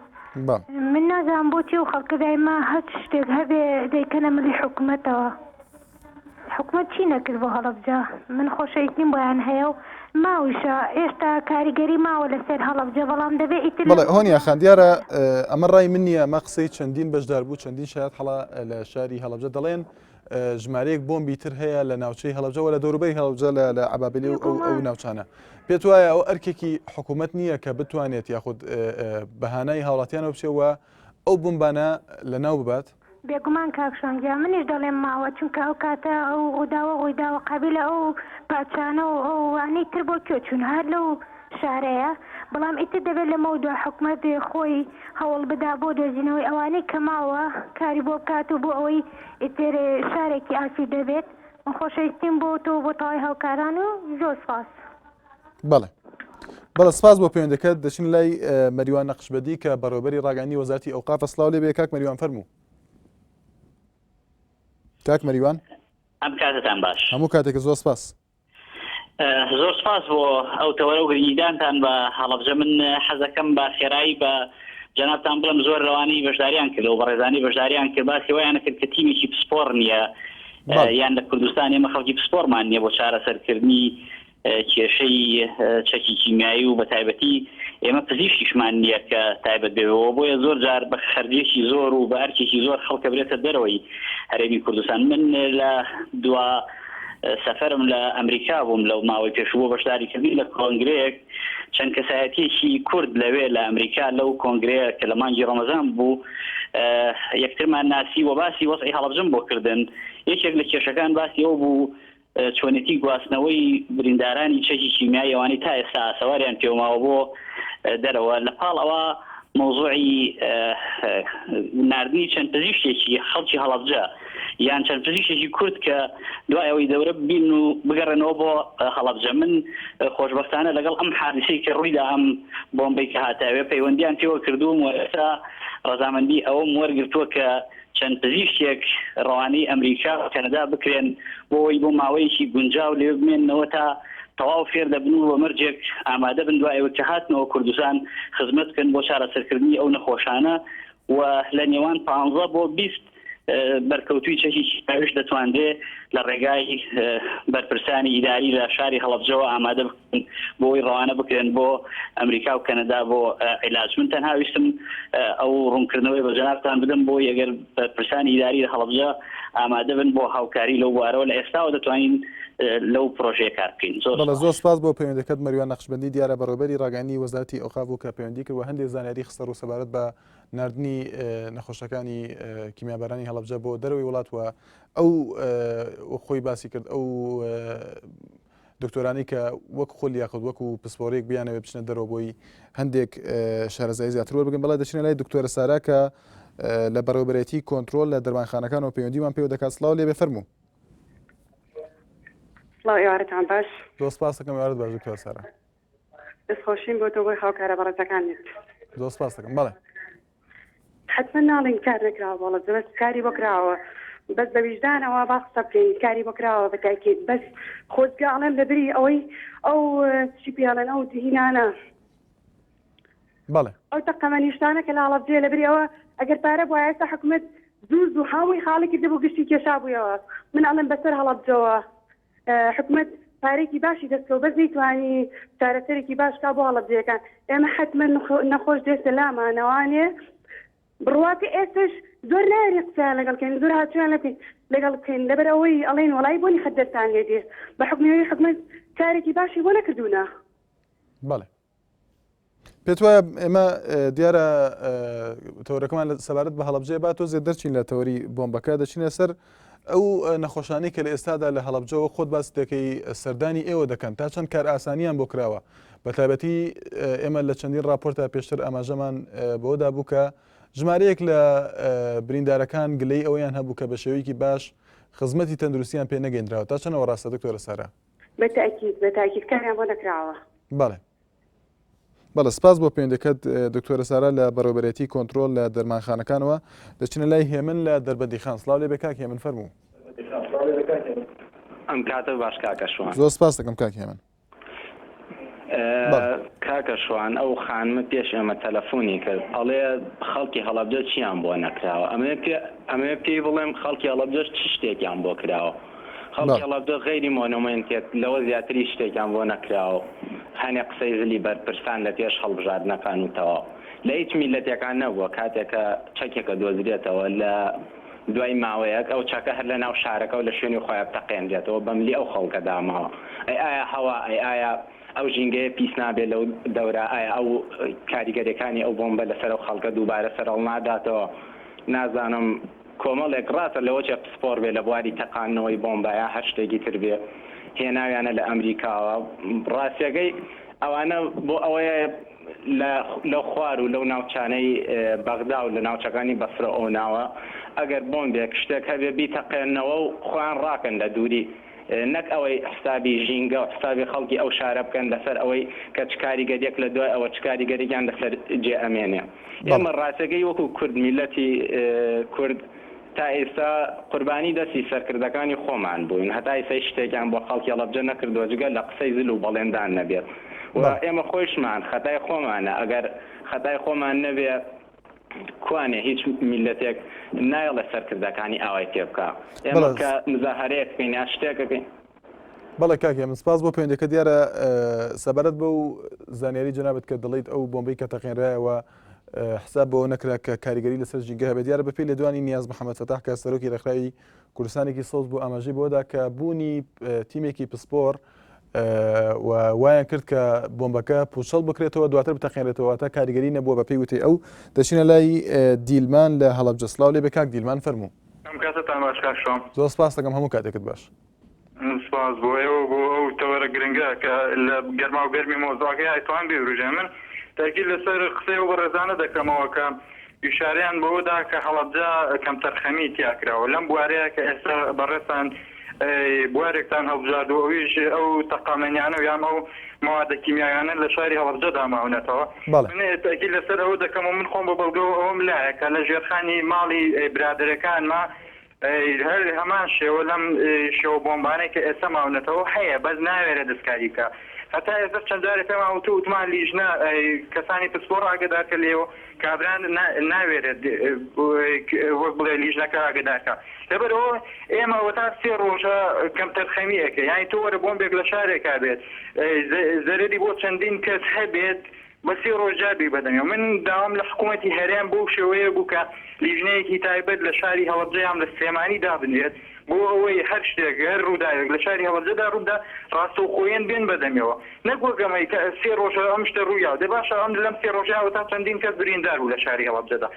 من نازانم بۆچی و خەڵکە دایما هەر شتێک هەبێ دەیکەنە ملی حکوومەتەوە. حکوومەت چی نەکرد بۆ هەڵەبجە؟ من خۆشەویستیم بۆیان هەیە و ماویشە ئێستا کاریگەری ماوە لەسەر هەڵەبجە بەڵام دەبێت ئیتر. بەڵێ هۆنیا خان دیارە ئەمە ڕای من نییە ئەمە قسەی چەندین بەشدار بوو چەندین شایەت هەڵا لە شاری هەڵەبجە دەڵێن ژمارەیەک بۆمبی تر هەیە لە ناوچەی هەڵەبجەوە لە دەوروبەری هەڵەبجە لە عەبابێلی و ئەو ناوچانە. پێت وایە ئەو ئەرکێکی حکوومەت نییە کە بتوانێت یاخود بەهانای هاوڵاتیانەوە بچێەوە ئەو بمبانە لە ناو ببات؟ بێگومان کاکشۆنگیا منیش دەڵێم ماوە چونکە ئەو کاتە ئەو ڕووداوە قابلە ئەو پاچانە و ئەوانەی تر بۆ کوێ چوون هەر لەو شارەیە بەڵام ئیتر دەبێت لەمە دووە حکوومەت خۆی هەوڵ بدا بۆ دۆزینەوەی ئەوانەی کە ماوە کاری بۆ بکات و بۆ ئەوەی ئیتر شارێکی ئاسی دەبێت. من خۆشەویستیم بۆ تۆ بۆ تەواوی هاوکاران و زۆر سپاس. بەڵێ سپاس بۆ پەیوەندەکەت دەچین لای مەریوان نەقشبەدی کە بەڕێوەبەری ڕاگەیاندنی وەزارەتی ئەوقاف سڵاو لێ بێ. کاک مەریوان فەرموو. کاک مەریوان ئەم کاتتان باش هەموو کاتێک زۆر سپاس. زۆر سپاس بۆ ئەو تەوەرە و گرنگیدانتان بە هەڵەبجە. من حەزەکەم بە خێرایی بە جەنابتان بڵم زۆر لەوانی بەشداریان کرد و بەڕێزانی بەشداریان کرد باسی وایانە کرد کە تیمێکی پسپۆر نییە یان لە کوردستان ئێمە خەڵکی پسپۆرمان نییە بۆ چارەسەرکردنی کێشەی چەکی کیمیایی و بە تایبەتی ئێمە پزیشکیشمان نییە کە تایبەت بێەوە بۆیە زۆر جار بە خەرجێکی زۆر و بە ئەرکێکی زۆر خەڵکە برێتە دەرەوەی هەرێمی کوردستان. من لە دوا سەفەرم لە ئەمریکا بووم لەو ماوەی پێشوو بەشداری کردی لە کۆنگرەیەک چەند کەسایەتیەکی کورد لەوێ لە ئەمریکا لەو کۆنگرەیە کە لە مانگی ڕەمەزان بوو یەکترمان ناسی و باسی وەسعی هەڵەبجەم بۆ کردن. یەکێک لە کێشەکان باسی ئەو بوو چۆنێتی گواستنەوەی بریندارانی چەکی کیمیایی ئەوانی تا ئێستا سەواریان پێوماوە بۆ دەرەوە لەپاڵ ئەوە مۆزوعی ناردنی چەند پزیشکێکی خەڵکی هەڵەبجە یان چەند پزیشکێکی کورد کە دوایەوەی دەورە بین و بگەڕێنەوە بۆ هەڵەبجە. من خۆشبەختانە لەگەڵ ئەم حادثەی کە ڕوویدا ئەم بۆمبەی کە هاتاوێ پەیوەندیان پێوە کردووم و ئێستا ڕەزامەندی ئەوەم وەرگرتووە کە چەند پزیشکێک ڕەوانەی ئەمریکا و کەنەدا بکرێن بۆەوەی بۆ ماوەیەکی گونجاو لێ بمێنەوە تا تەواو فێر دەبن و بە مەرجێک ئامادە بن دوایەوە کە هاتنەوە کوردستان خزمەت بکەن بۆ چارەسەرکردنی ئەو نەخۆشانە و لە نێوان 15 بۆ 20 بەرکەوتوی چەکی کیمیاویش دەتواندێ لە ڕێگای بەرپرسانی ئیداری لە شاری هەڵەبجەوە ئامادە بکەن بۆی ڕەوانە بکرێن بۆ ئەمریکا و کەنەدا بۆ عیلاج. من تەنها ویستم ئەو ڕوونکردنەوەی بە جەنابتان بدەم بۆ ئەگەر بەرپرسانی ئیداری لە هەڵەبجە ئامادە بن بۆ هاوکاری لەو بوارەوە لە ئێستاوە دەتوانین لەو پرۆژەیە کار بکەین. زۆر سپاس بۆ پەیوەندەکەت مەریوان نەقشبەندی دیارە بەڕێوەبەری ڕاگەیاندنی وەزارەتی ئەوقاف بوو کە پەیوەندی کرد و هەندێک زانیاری خستە ڕوو سەبارەت بە ناردنی نەخۆشەکانی کیمیابارانی هەڵەبجە بۆ دەرەوەی وڵاتوە ئەو خۆی باسی کرد ئەو دکتۆرانی کە وەک خۆل یاخود وەکو پسپۆرێک بیانەوێ بچنە دەرەوە بۆی هەندێک شارەزایی زیاتر وەربگرن. بەڵام دەچینە لای دکتۆرە سارا کە لە بەڕێوەبەرێتی کۆنتڕۆل لە دەرمانخانەکانەوە پەیوەندیمان پێوە دەکات. سڵاو لێ بێ فەرموو. ئێوارتان باش زۆر سپاس دەکەم ئێوارت باش دکتۆر سارا. دەستخۆشیم بۆ تۆ بۆی هاوکارە بەڕێزەکانت. زۆر سپاس دەکەم. بەڵێ حتمما ناڵین کار نەکراوە بەڵە بەس کاری بۆ کراوە بەس بە ویژدانەوە با قسە بکەین کاری بۆ کراوە بە تاکید بەس خۆزگاڵێن لەبری ئەوەی ئەو چی پێڵێن ئەو تهینانە بەڵێ ئەو تەقەمە نیشتانە کە لە هەڵەبجێ لەبری ئەوە ئەگەر پارە بۆ ئێستا حکوومەت زوو هاوی خاڵێکی دەبوو گشتی کێشا بوویەوە. من ئەڵێم بەسەر هەڵەبجەوە حکوومەت پارێکی باشی دەستەوە بەس نەیتوانی چارەسەرێکی باش کا بۆ هەڵەبجەکان. ئێمە حتمما نەخۆش دێتە لامانەوانێ بڕواکە ئێستش زۆر ناری قسە لەگەڵکەین زۆر هاتویان لەگەڵ بکەین لەبەر ئەوەی ئەڵێن وەڵای بۆنی خەدەرتان لێدێ بە حکومەوەی حکومەت چارێکی باشی بۆ نەکردوونە. بەڵێ پێت وایە ئێمە دیارە تەورەکەمان لە سەبارەت بە هەڵەبجە با تۆ زێ دەرچین لە تەوەری بۆمبەکە دەچینە سەر ئەو نەخۆشانەی کە لە ئێستادا لە هەڵەبجەوە خۆت باس دەکەی سەردانی ئێوە دەکەن تا چەند کار ئاسانیان بۆ کراوە بە تایبەتی ئێمە لە چەندین راپۆرتا پێشتر ئاماژەمان بۆدا بوو کە ژمارەیەک لە بریندارەکان گلەی ئەویان هەبوو کە بە شێوەیەکی باش خزمەتی تەندروستیان پێ نەگەیندراوە تا چەنەوە ڕاستە دکتۆرە سارا؟ بەتاکیید کاریان بۆ نەکراوە. بەڵێ سپاس بۆ پەیوەندیەکەت دکتۆرە سارا لە بەڕێوەبەرێتی کۆنتترۆل لە دەرمانخانەکانەوە دەچنە لای هێمن لە دەربەندیخان. سڵاو لێ بێ کاک هێمن فەرموو. ئەم کاتە باش کاکە شوان زۆر سپاس دەکەم کاک هێمن. کاکە شوان ئەو خانمە پێش ئێمە تەلەفۆنی کرد ئەڵێ خەڵکی هەڵەبجە چیان بۆ نەکراوە ئەمێ پێی بڵێم خەڵکی هەڵەبجە چ شتێکیان بۆ کراوە خەڵکی هەڵەبجە غەیری مۆنومنتێت لەوە زیاتری شتێکیان بۆ نەکراوە هەنێ قسەی زلی بەرپرسان لە پێش هەڵبژاردنەکان وتەوە لە هیچ میلەتێکان نەبووە کاتێکە چەکێکە دۆزرێتەوە لە دوای ماوەیەک ئەو چاکە هەر لە ناو شارەکە و لە شوێنی خۆیان تەقێنرێتەوە بەملی ئەو خەڵکە داماوە ئایا هەوا ئایا ئەو ژینگەیە پیس نابێت لەو دەورە ئایا ئەو کاریگەریەکانی ئەو بۆمبە لەسەر ئەو خەڵکە دووبارە سەرەڵ ناداتەوە نازانم کۆمەڵێک ڕاتە لەوەچە پسپۆر بێ لە بواری تەقانەوەی بۆمبایە هەر شتێکی تر بێ هێناویانە لە ئەمریکاوە ڕاستیەکەی ئەوانە بۆ ئەوەیە لە خوار و لەو ناوچانەی بەغدا و لە ناوچەکانی بەسرە ئەوناوە ئەگەر بۆمبێک شتێک هەبێ بیتەقێنەوە و خۆیان ڕاکەن لە دووری نەک ئەوەی حسابی ژینگە و حسابی خەڵکی ئەو شارە بکەن لەسەر ئەوەی کە چ کاریگەریەک لە دوای ئەوە چ کاریگەریان لەسەر جێ ئەمێنێ ئێمە ڕاستەکەی وەکو کورد میلەتی کورد تا ئێستا قوربانی دەستی سەرکردەکانی خۆمان بووین هەتا ئێستا شتێکیان بۆ خەڵکی هەڵەبجە نەکردووە جگە لە قسەی زل و بەڵێندان نەبێت و ئێمە خۆشمان خەتای خۆمانە ئەگەر خەتای خۆمان نەبێ کوانێ هیچ میلەتێک نایڵە سەرکردەکانی ئاوای پێ بکە ئێمە کە مزاهرەیەک بکەین یا شتێکەکەین. بەڵێ کاکێ من سپاس بۆ پەیوەندیەکە دیارە سەبارەت بە و زانیاری جەنابەت کە دەڵێیت ئەو بۆمبەی کە تەقێنرایەوە حساب بەوە نەکرا کە کاریگەری لەسەر ژینگە هەبێت دیارە بەپێی لە دوانی نیاز محەممەد فەتاح کە سەرۆکی ڕێکخراوی کوردستانێکی سەوز بۆ ئاماژەی بۆدا کە بوونی تیمێکی پسپۆر وایان کرد کە بۆمبەکە پوچەڵ بکرێتەوە دواتر بتەقێنرێتەوە تا کاریگەری نەبووە بە پێی وتی ئەو دەچینە لای دیلمان لە هەڵەبجە. سڵاو لێ بێ کاک دیلمان فەرموو. زۆر سپاس دەکەم هەموو کاتێکت باش. سپاس بۆ ئێوە بۆ ئەو تەوەرە گرنگە کە لە گەرما و گەرمی مۆزۆکەی ئایتوان بێوروژێ من تاکید لەسەر قسەی و بەڕێزانە دەکەمەوە کە ئیشاریان بەوەدا کە هەڵەبجە کەم تەرخەمی تیاکراوە لەم بوارەیە کە ئێستا بەڕێستان بوارێکتان هەڵبژاردووە ئەویش ئەو تەقامەنیانە و یان ئەو موادە کیمیایانە لە شاری هەڵەبجە داماونەتەوە من تاکید لەسەر ئەوە دەکەم و من خۆم بە بەڵگە ئەوم لایە کە لە ژێرخانی ماڵی برادەرەکانما هەر هەمان شێوە لەم شێوە بۆمبانەی کە ئێستا ماونەتەوە هەیە بەس ناوێرە دەستکاریکە هەتا ئێستا چەند جارێک پێم وتمان لیژنە کەسانی پسپۆر ئاگدارکە لێەوە کابران ناوێرێت وەک بڵێ لیژنەکە ئاگدارکە لەبەرەوە ئێمە وەتا 3 ڕۆژە کەم تەرخەمیەکە یانی تۆ وەرە بۆمبێک لە شارێکا بێت زەرری بۆ چەندین کەس هەبێت بە 3 ڕۆژ جابی بەدەمیەوە من داوام لە حکوومەتی هەرێم بۆ شێوەیە بوو کە لیژنەیەکی تایبەت لە شاری هەڵەبجەیان لە سلێمانی دابنێت بۆ ئەوەی هەر شتێک هەر ڕووداوێک لە شاری هەڵەبجەدا ڕوودا ڕاستەوخۆیان بێن بەدەمیەوە نەکوەکەمەی کە 3 ڕۆژە ئەم شتە ڕوویا دێ باشە ئەم لەم 3 ڕۆژیاوە تا چەندین کەس بریندار بوو لە شاری هەڵەبجەدا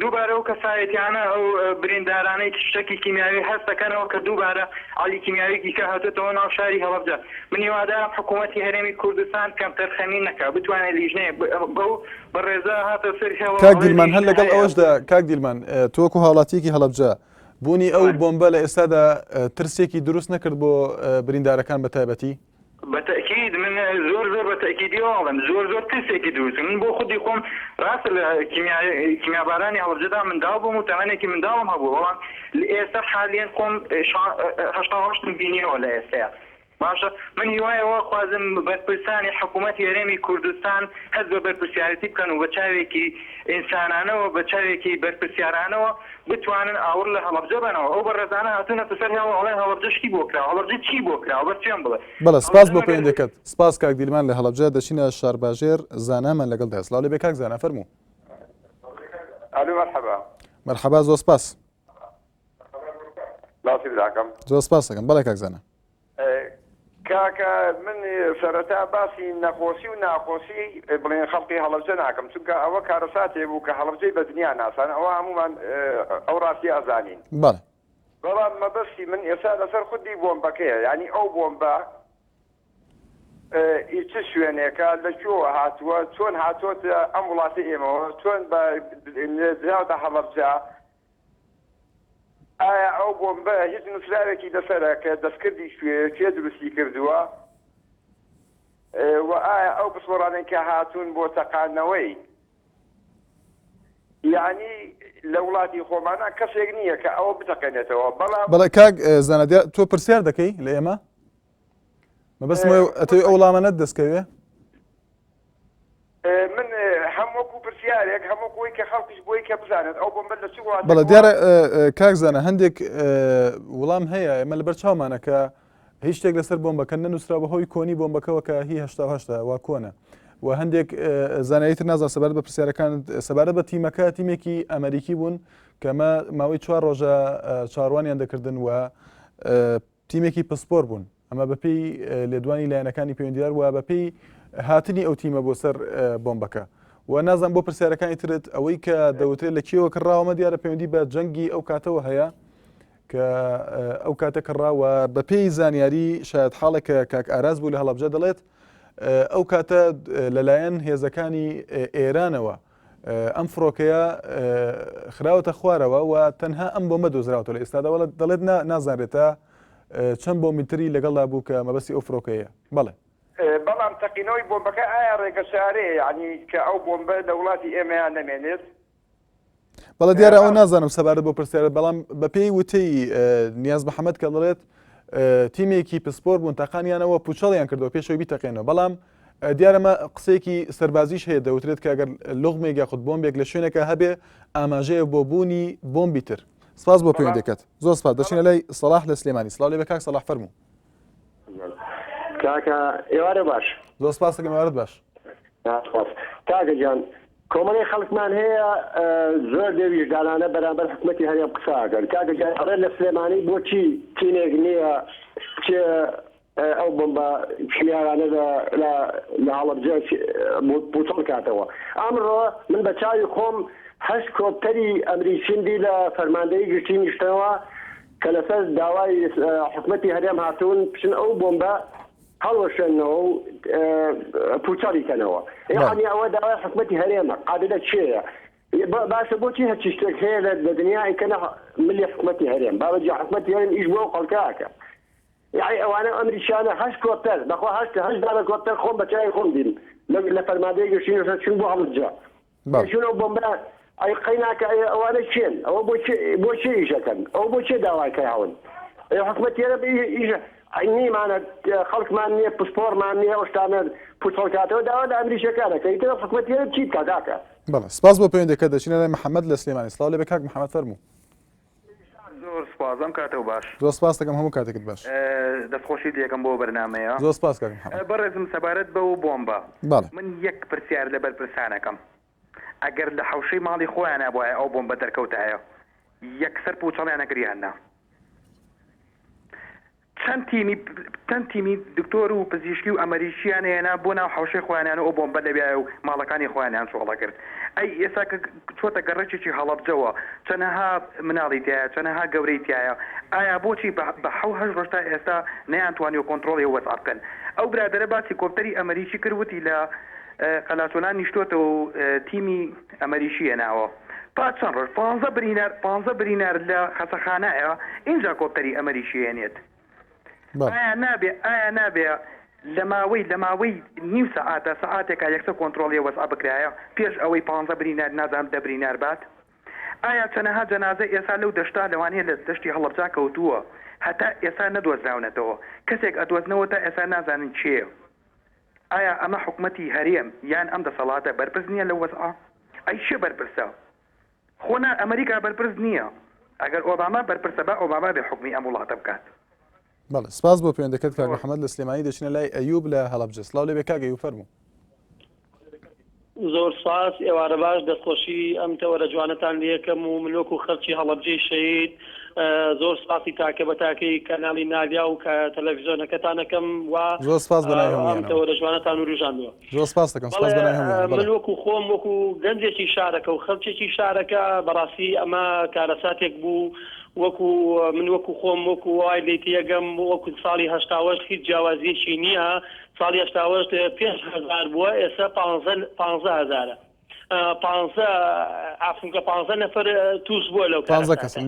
دووبارە ئەو کەسایەتیانە ئەو بریندارانەی شتێکی کیمیاوی هەستەکەنەوە کە دووبارە عالی کیمیاویکی کە هاتێتەوە ناو شاری هەڵەبجە من هیوادارم حکوومەتی هەرێمی کوردستان کەم تەرخەمی نەکا بتوانێت لیژنەیە بەو بەڕێزە هاتە سەر کاک دیلمان هەر لەگەڵ ئەوەشدا کاک دیلمان تۆ وەکو هاوڵاتیەکی هەڵەبجە بوونی ئەو بۆمبە لە ئێستادا ترسێکی دروست نەکرد بۆ بریندارەکان بە تایبەتی؟ بەتەکید من زۆر بەتەکیدیڵم زۆر ترسێکی دروست من بۆ خودی خۆم ڕاستە لە کیمیابارانی هەڵەبجەدا منداڵ بووم و تەمەنێکی منداڵم هەبوو بەڵام ئێستا حالیان خۆم 8 بینیەوە لە ئێستاە باشە من هیوایەوە خوازم بەرپرسانی حکوومەتی هەرێمی کوردستان هەست بە بەرپرسیارەتی بکەن و بە چاوێکی ئینسانانەوە بە چاوێکی بەرپرسیارانەوە بتوانن ئاور لە هەڵەبجە بنەوە ئەو بەڕێزانە هاتوونە سەر هەڵێ هەڵەبجە شتی بۆ کرا هەڵەبجە چی بۆ کرا بەچیان بڵێ بەڵێ سپاس بۆ پەیوەندیەکەت سپاس کاک دیلمان لە هەڵەبجە دەچینە شارباژێر زانامان لەگەڵ دەست سڵاو لێ بێ کاک زانا فەرموو. ئالو مەرحەبا مەرحەبا زۆر سپاس باسی براکەم زۆر سپاس دەکەم بەڵێ کاک زانا کاکە من سەرەتا باسی نەخۆشی و ناخۆشی بڵێن خەڵکی هەڵەبجە ناکەم چونکە ئەوە کارەساتێ بوو کە هەڵەبجەی بە دنیا ناسان ئەوە هەمومان ئەو ڕاستی ئازانین بەڵام مەبەستی من ئێستا لەسەر خودی بۆمبەکەیە یعنی ئەو بۆمبە چ شوێنێکە لەکوێوە هاتووە چۆن هاتوۆتە ئەم وڵاتی ئێمەوە چۆن بەدراوتە هەڵەبجە ئایا ئەو بۆمبە هیچ نووسراوێکی لەسەرە کە دەستکردی شوێ دروستی کردووە و ئایا ئەو پسپۆڕانێک کە هاتوون بۆ تەقانەوەی یعنی لە وڵاتی خۆمانە کەسێک نییە کە ئەوە بتەقێنێتەوە بەڵێ کاک زانە تۆ پرسیار دەکەی لە ئێمە مەبەستمە ئەتەوی ئەو وڵامانەت دەستکەوێ من هەمووەکو پرسیارێک هەمووکوی کە خەڵکیش بۆی کە بزانێت ئەو بۆمبە لە چی وڵات بەڵێ دیارە کاک زانە هەندێک وڵام هەیە ئێمە لەبەر چاومانە کە هیچ شتێک لەسەر بۆمبەکە نەنووسرا بەهۆی کۆنی بۆمبەکەەوە کە هی هەشتا وا کۆنە و هەندێک زاناییتر نازان سەبارەت بە پرسیارەکان سەبارەت بە تیمەکە تیمێکی ئەمریکی بوون کە ماوەی 4 ڕۆژە چاڕوانیان دەکردن و تیمێکی پسپۆر بوون ئەمە بەپێی لێدوانی لایەنەکانی پەیوەندیدار و بەپێی هاتنی ئەو تیمە بۆ سەر بۆمبەکە و نازان بۆ پرسیارەکانی ترت ئەوەی کە دەوترێت لە کێوە کڕاوەمە دیارە پەیوەندی بە جەنگی ئەو کاتەوە هەیە کە ئەو کاتە کڕاوە بەپێی زانیاری شاید حاڵێکە کاک ئاراز بوو لە هەڵەبجە دەڵێت ئەو کاتە لەلایەن هێزەکانی ئێرانەوە ئەم فڕۆکەیە خراوەتە خوارەوە و تەنها ئەم بۆمبە دۆزراوەوە لە ئێستادا دەڵێت نازانرێتە چەند بۆمبیتری لەگەڵدا بوو کە مەبەستی ئەو فڕۆکەیە بەڵێ بەڵام تەقینەوەی بۆمبەکە ئایا ڕێگە شارەیە یعنی کە ئەو بۆمبە لە وڵاتی ئێمەیان نەمێنێت بەڵێ دیارە ئەو نازانم سەبارەت بۆ پرسیارەت بەڵام بەپێی وتەی نیاز محەممەد کە دەڵێت تیمێکی پسپۆر بوون تاقانیانەوە پوچەڵیان کردەوە پێشەوەی بیتەقێنەوە بەڵام دیارەمە قسێکی سەربازیش هەیە دەوترێت کە ئەگەر لوغمێک یاخود بۆمبێک لە شوێنێکە هەبێ ئاماژەیە بۆ بوونی بۆمبی تر سپاس بۆ پەیوەندیەکەت زۆر سپاس دەچینە لای سەلاح لە سلێمانی سڵاو لێ بە کاک سەلاح فەرموو کاکە ئێوارە باش زۆر سپاس دەکەم ئێوارەت باش کاکە جان کۆمەڵی خەڵکمان هەیە زۆر دێویژدانانە بەرامبەر حکومەتی هەرێم قساگەن کاکە جان ئەڕێ لە سلێمانی بۆچی تینێک نییە ئەو بۆمبە کیمیاوانە لە هەڵەبجە پوچەڵ کاتەوە ئەمڕۆ من بە چاوی خۆم 8 کۆپتەری ئەمریکیندی لە فەرماندەی گشتی نیشتەوە کە لەسەر داوای حکومەتی هەرێم هاتوون بچن ئەو بۆمبە هەڵوەشێنەوە و پوچەڵیکەنەوە یعنی ئەوە داوای حکومەتی هەرێمە قابلە چێیە باشە بۆچی هەرچی شتێک هەیە لە دنیا ئیکەنە ملی حکومەتی هەرێم بابەتی حکومەتی هەرێم ئیش بۆ خەڵکاکە یعنی ئەوانە ئەمریکیانە 8 کۆپتەر بەخوا 8 دانە کۆپتەر خۆم بە چای خۆم بین لە فەرماندەی گشتی نیشتە چون بۆ هەڵبجە چون ئەو بۆمبە ئەی قەیناکە ئەوانە چێن ئەوە بۆ چێ ئیشەکەن ئەو بۆ چێ داواکەیاون حکومەتی هەرێم ئیشە نیمانە خەڵکمان نییە پسپۆرمان نییە ئەو شتانە پوچەڵکاتەوە داوا لە ئەمریکیەکانەکە ئیتر حکومەتی هەرێم چیت کاتاکە بەڵێ سپاس بۆ پەیوەندیەکەت دەچینە لای محەممەد لە سلێمانی سڵاو لێ بە کاک محەممەد فەرموو زۆر سپاسم کاتەوە باش زۆر سپاس دەکەم هەموو کاتێکت باش دەستخۆشی دیەکەم بۆ بەرنامەیە زۆر سپاس کاک بەڕێزم سەبارەت بەو بۆمبە من یەک پرسیار لەبەر پرسانەکەم ئەگەر لە حوشەی ماڵی خۆیان نبووە ئەو بۆمبە دەرکەوتایە یەکسەر پوچەڵیان نەگریاننا چەند تیمی دکتۆر و پزیشکی و ئەمریکییان هێنا بۆ ناو حوشەی خۆیانیان ئەو بۆمبە لەبیایە و ماڵەکانی خۆیانیان چۆڵە کرد ئەی ئێستا کە چۆتە گەڕێکێکی هەڵەبجەوە چەنەها مناڵی تایە چەنەها گەورەی تایە ئایا بۆچی بە حەوت ڕۆژتا ئێستا نەیانتوانی و کۆنتترۆڵی وەسعات بکەن ئەو برادرە باسی کۆپتەری ئەمریکی کردوتی لە قەلاتۆلان نیشتۆتە و تیمی ئەمریکی هێناوە پاچەند ڕۆژ 15 برینار لە خەسەخانەیە اینجا کۆپتەری ئەمریکی هێنێت ئایا نابێ لە ماوەی نیو سەعاتە سەعاتێکە یەکسە کۆنتترۆڵی وەسع بکرایە پێش ئەوەی 15 برینار نازانم 10 برینار بات ئایا چەنەها جەنازە ئێستا لەو دەشتا لەوانەیە لە دەشتی هەڵەبجا کەوتووە هەتا ئێستا نەدۆزراونەتەوە کەسێک ئەدۆزنەوە تا ئێستا نازانن چێ ئایا ئەمە حکومەتی هەرێم یان ئەم دەسەڵاتە بەرپرس نییە لە وەسع ئەی چێ بەرپرسە خۆنا ئەمریکا بەرپرس نییە ئەگەر ئۆباما بەرپرسە بە ئۆباما بێ حکمی ئەم وڵاتە بکات بەڵێ سپاس بۆ پەیوەندەکەت کاک محەممەد لە سلێمانی دەچینە لای ئەیوب لە هەڵەبجە سڵاو لێ بێ کاک ئەیوب فەرموو زۆر سپاس ئێوارە باش دەستخۆشی ئەم تەوەرە جوانەتان لێکەم و من وەکو خەڵکی هەڵەبجەی شەید زۆر سپاسی تاکە بە تاکەی کەناڵی نادیا و کە تەلەڤیزۆنەکەتانەکەم و زۆر سپاس بەنای ئەم تەوەرە جوانەتان و ڕژاندووە زۆر سپاس دەکەم سپاس بەنای هەموویان من وەکو خۆم وەکو گەنجێکی شارەکە و خەڵکێکی شارەکە بەڕاستی ئەمە کارەساتێک بوو وەکو من وەکو خۆم وەکو وای لێ تێگەم وەکو ساڵی هەشتاوەشت هیچ جیاوازیەکی نییە ساڵی هەشتاوەشت 5,000 بووە ئێستا 15,000 ئافونکە 15 نەفەر تووش بووە لەو 15 کەسم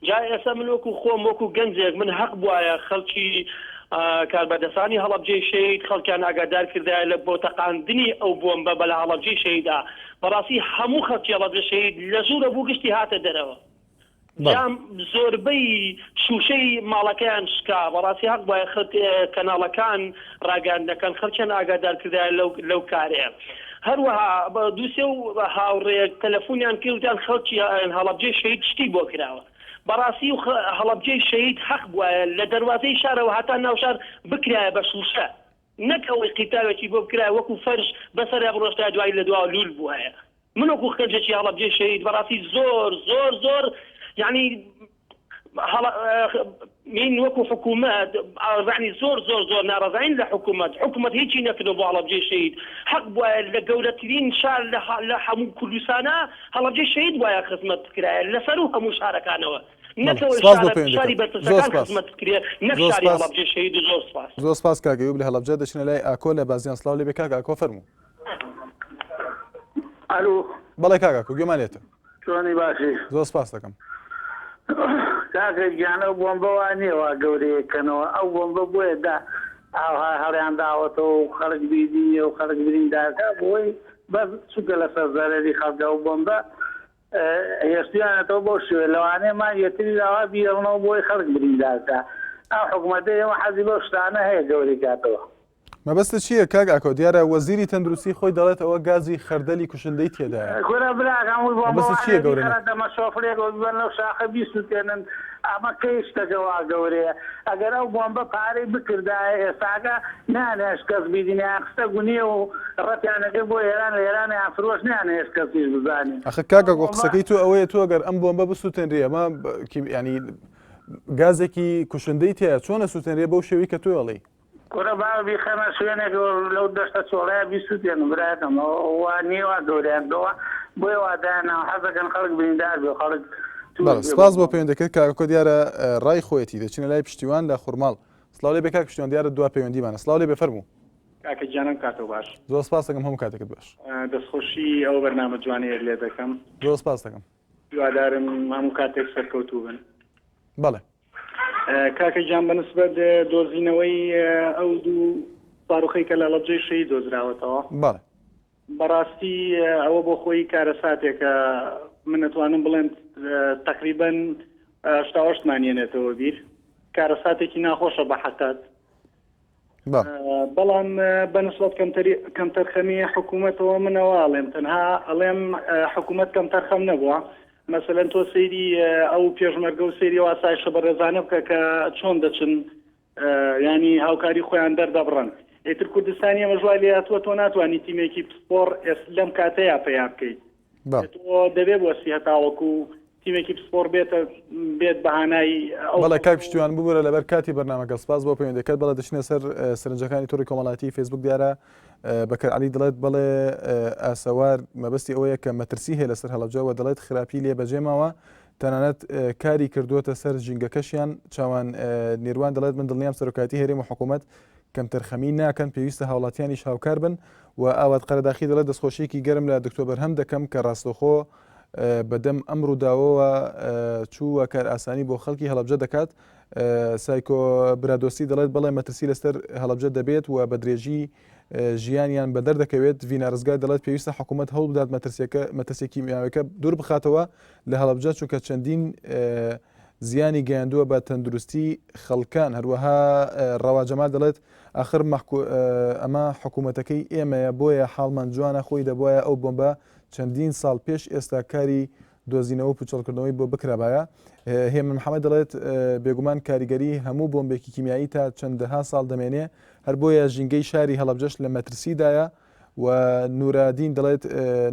جای ئێستا من وەکو خۆم وەکو گەنجێک من حەق بواە خەڵکی کاربەدەستانی هەڵەبجەی شەید خەڵکیان ئاگادار کردایە لە بۆ تەقاندنی ئەو بۆمبە بە لە هەڵەبجەی شەیدا بەڕاستی هەموو خەڵکی هەڵەبجە شەید لە زوورە بوو گشتی هاتە دەرەوە جام زۆربەی شوشەی ماڵەکەیان شکا بەڕاستی حەق بواە کەناڵەکان ڕاگەاندەکەن خەڵکیان ئاگادار کردایە لەو کارەیە هەروەها دووسێ و هاوڕێک تەلەفۆنیان کردیان خەڵکی هەڵەبجەی شەید شتی بۆ کراوە بەڕاستی و هەڵەبجەی شەید حەق بواە لە دەواازەی شارەوە هەتا ناو شار بکرایە بە شوشە نەک ئەوەی قیتاوێکی بۆ بکرای وەکو فەرش بەسەر بڕۆشتا دوای لە دوا لول بووایە من وەکو خەرجێکی هەڵەبجەی شەید بەڕاستی زۆر يعني من وەکو حکوومەت ڕانی زۆر ناڕزین لە حکوومەت هیچی نەکردو بۆ هەڵەبجەی شەید حەق بواە لە گەورەترین شار لە هەموو کوردستانە هەڵەبجەی شەید وایە خزمەت بکرایە لەسەر و هەموو شارەکانەوە نەکەوەی شاری بەرپرسەکان خزمەت بکرێ نەک شاری هەڵەبجەی شەید زۆر سپاس کاک ئەیوب لە هەڵەبجە دەچنە لای ئاکۆ لە بازیان سڵاو لێ بێ کاک ئاکۆ فەرموو ئەلو بەڵێ کاک ئاکۆ گوێمانێتە چۆنی باشی زۆر سپاس دەکەم کاکە گیانە بۆمبە وانیەوە گەورەیەکەنەوە ئەو بۆمبە بۆیە دا ئاها هەڵیان داوەتەوە و خەڵک بیدینیە و خەڵک بریندارکە بۆی بەس چووکە لەسەر زەرەری خەڵکە و بۆمبە هێشتیانەتەوە بۆ شوێ لەوانەیەمان یەتری داوا بیێڕنەوە بۆی خەڵک بریندارکە ئەو حکوومەتەی ئێمە حەزی بەو شتانە هەیە گەورەی کاتەوە مەبەستە چییە کاک ئاکۆ دیارە وەزیری تەندروستی خۆی دەڵێت ئەوە گازی خەردەلی کوشندەی تێدایە گورە براکەم دەمە شۆفرێک بن لەو شاخە بیسووتێنن ئەمە کەی شتەکەوا گەورەیە ئەگەر ئەو بۆمبە پارەی بکردایە ئێستاگە نانێش کەس بیدینیان خستە گونیە و ڕەتیانەکە بۆ ئێران لە ئێرانیان فرۆش نانێش کەسیش بزانین ئەخ کاک ئاکۆ قسەکەی تۆ ئەوەیە تۆ ئەگەر ئەم بۆمبە بسووتێنری ئەمە ینی گازێکی کوشندەی تەیە چۆنە سووتێنرێ بەو شێوەی کە تۆ ئەڵێی کورە باوی خەمە شوێنێک لەو دەشتە چۆڵەیە بیسووتێن براکەم وا نیوە گەوریانەوە بۆی وادایانەوە حەزەکەن خەڵک بریندار بێ خەڵک سپاس بۆ پەیوەندەکەت کاکۆ دیارە ڕای خۆیەتی دەچینە لای پشتیوان لە خوڕماڵ سڵاو لێ بێ کاک پشتیوان دیارە دوا پەیوەندیمانە سڵاو لێ بێ فەرموو کاکە گیانم کاتەوە باش زۆر سپاس دەکەم هەموو کاتێکت باش دەستخۆشی ئەو بەرنامە جوانەیە لێ دەکەم زۆر سپاس دەکەم دووادارم هەموو کاتێک سەرکەوتوو بن بەڵێ کاکە گیان بەنسبەت دۆزینەوەی ئەو دوو باڕوخەی کە لە هەڵەبجەی شەید دۆزراوەتەوە بەڵێ بەڕاستی ئەوە بۆ خۆی کارەساتێکە من نەتوانم بڵێن تقریبەن 80مانێنێتەوە بیر کارەساتێکی ناخۆشە بە حەقات بەڵام بەنسبەت کەم تەرخەمی حکوومەتەوە منەوەڵێم تەنها ئەڵێم حکوومەت کەم تەرخەم نەبووە مثلەن تۆ سەیری ئەو پێشمەرگە و سەیری واسایشە بەڕێزانە بکە کە چۆن دەچن ینی هاوکاری خۆیان دەردەبڕن ئیتر کوردستانی ئەمە لێ هاتووە تۆ ناتوانانی تیمێکی پسپۆر لەم کاتەیە پیا بکەیت تۆ دەبێ بۆسی هەتاوەکو تیمێکی پسپۆر بێت بەهانایی بەڵێ کاک پشتیوان ببوورە لەبەر کاتی بەرنامەکە سپاس بۆ پەیوەندەکەت بەڵێ دەچنە سەر سەرنجەکانی تۆڕی کۆمەڵایەتی فیسبوک دیارە بەکەرعەلی دەڵێت بەڵێ ئاسەوار مەبەستی ئەوەیە کە مەترسی هەیە لەسەر هەڵەبجەوە دەڵێت خراپی لێ بەجێماوە تەنانەت کاری کردووەتە سەر ژینگەکەشیان چاوان نیروان دەڵێت من دڵنیام سەرۆکاتی هەرێم و حکوومەت کەم تەرخەمی ناکەن پێویستە هاوڵاتیانیش هاوکار بن و ئاوات قەرەداخی دەڵێت دەستخۆشیێکی گەرم لە دکتۆر بەرهەم دەکەم کە ڕاستەخۆ بەدەم ئەم ڕووداوەوە چووە کار ئاسانی بۆ خەڵکی هەڵەبجە دەکات سایکۆ برادۆسی دەڵێت بەڵێ مەترسی لەسەر هەڵەبجە دەبێت و بە درێژی ژیانیان بەدەر دەکەوێت ڤینارزگای دەڵێت پێویستە حکوومەت هەوڵ بدات مەترسێکی میاوەکە دوور بخاتەوە لە هەڵەبجە چونکە چەندین زیانی گەیاندووە بە تەندروستی خەڵکان هەروەها ڕەواجەمال دەڵێت ئاخر ئەمە حکوومەتەکەی ئێمەیە بۆیە حاڵمان جوانە خۆی دەبواە ئەو بۆمبە چەندین ساڵ پێش ئێستا کاری دۆزینەوە پوچەڵکردنەوەی بۆ بکرابایە هێمن محەممەد دەڵێت بێگومان کاریگەری هەموو بۆمبێکی کیمیایی تا چەندەها ساڵ دەمێنێ هەر بۆیە ژینگەی شاری هەڵەبجەش لە مەترسیدایە و نورادین دەڵێت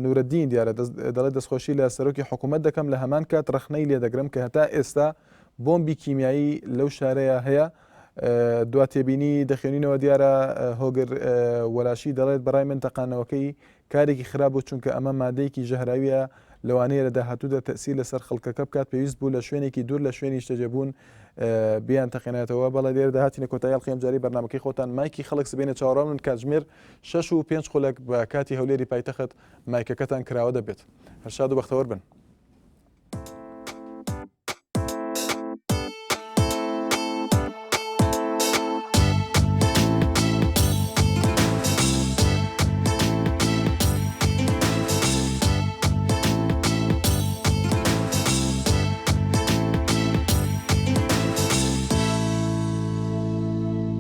نورەدین دیارە دەڵێت دەستخۆشی لە سەرۆکی حکوومەت دەکەم لە هەمان کات ڕخنەی لێ دەگرم کە هەتا ئێستا بۆمبی کیمیایی لەو شارەیە هەیە دواتێبینی دەخێنینەوە دیارە هۆگر وەلاشی دەڵێت بەڕای من تەقانەوەکەی کارێکی خراپ بوو چونکە ئەمە مادەیەکی ژەهراویە لەوانەیە لە داهاتوودا تەسیر لەسەر خەڵکەکە بکات پێویست بوو لە شوێنێکی دوور لە شوێنی شتەجێبوون بیان تەقێنێتەوە بەڵێ لێرە داهاتینە کۆتایی خێمجاری بەرنامەکەی خۆتان مایکی خەڵک سبێنە چاوەڕوان من کاتژمێر 6 و 5 خولەک بە کاتی هەولێری پایتەخت مایکەکەتان کراوە دەبێت هەرشاد و بەختەوەر بن.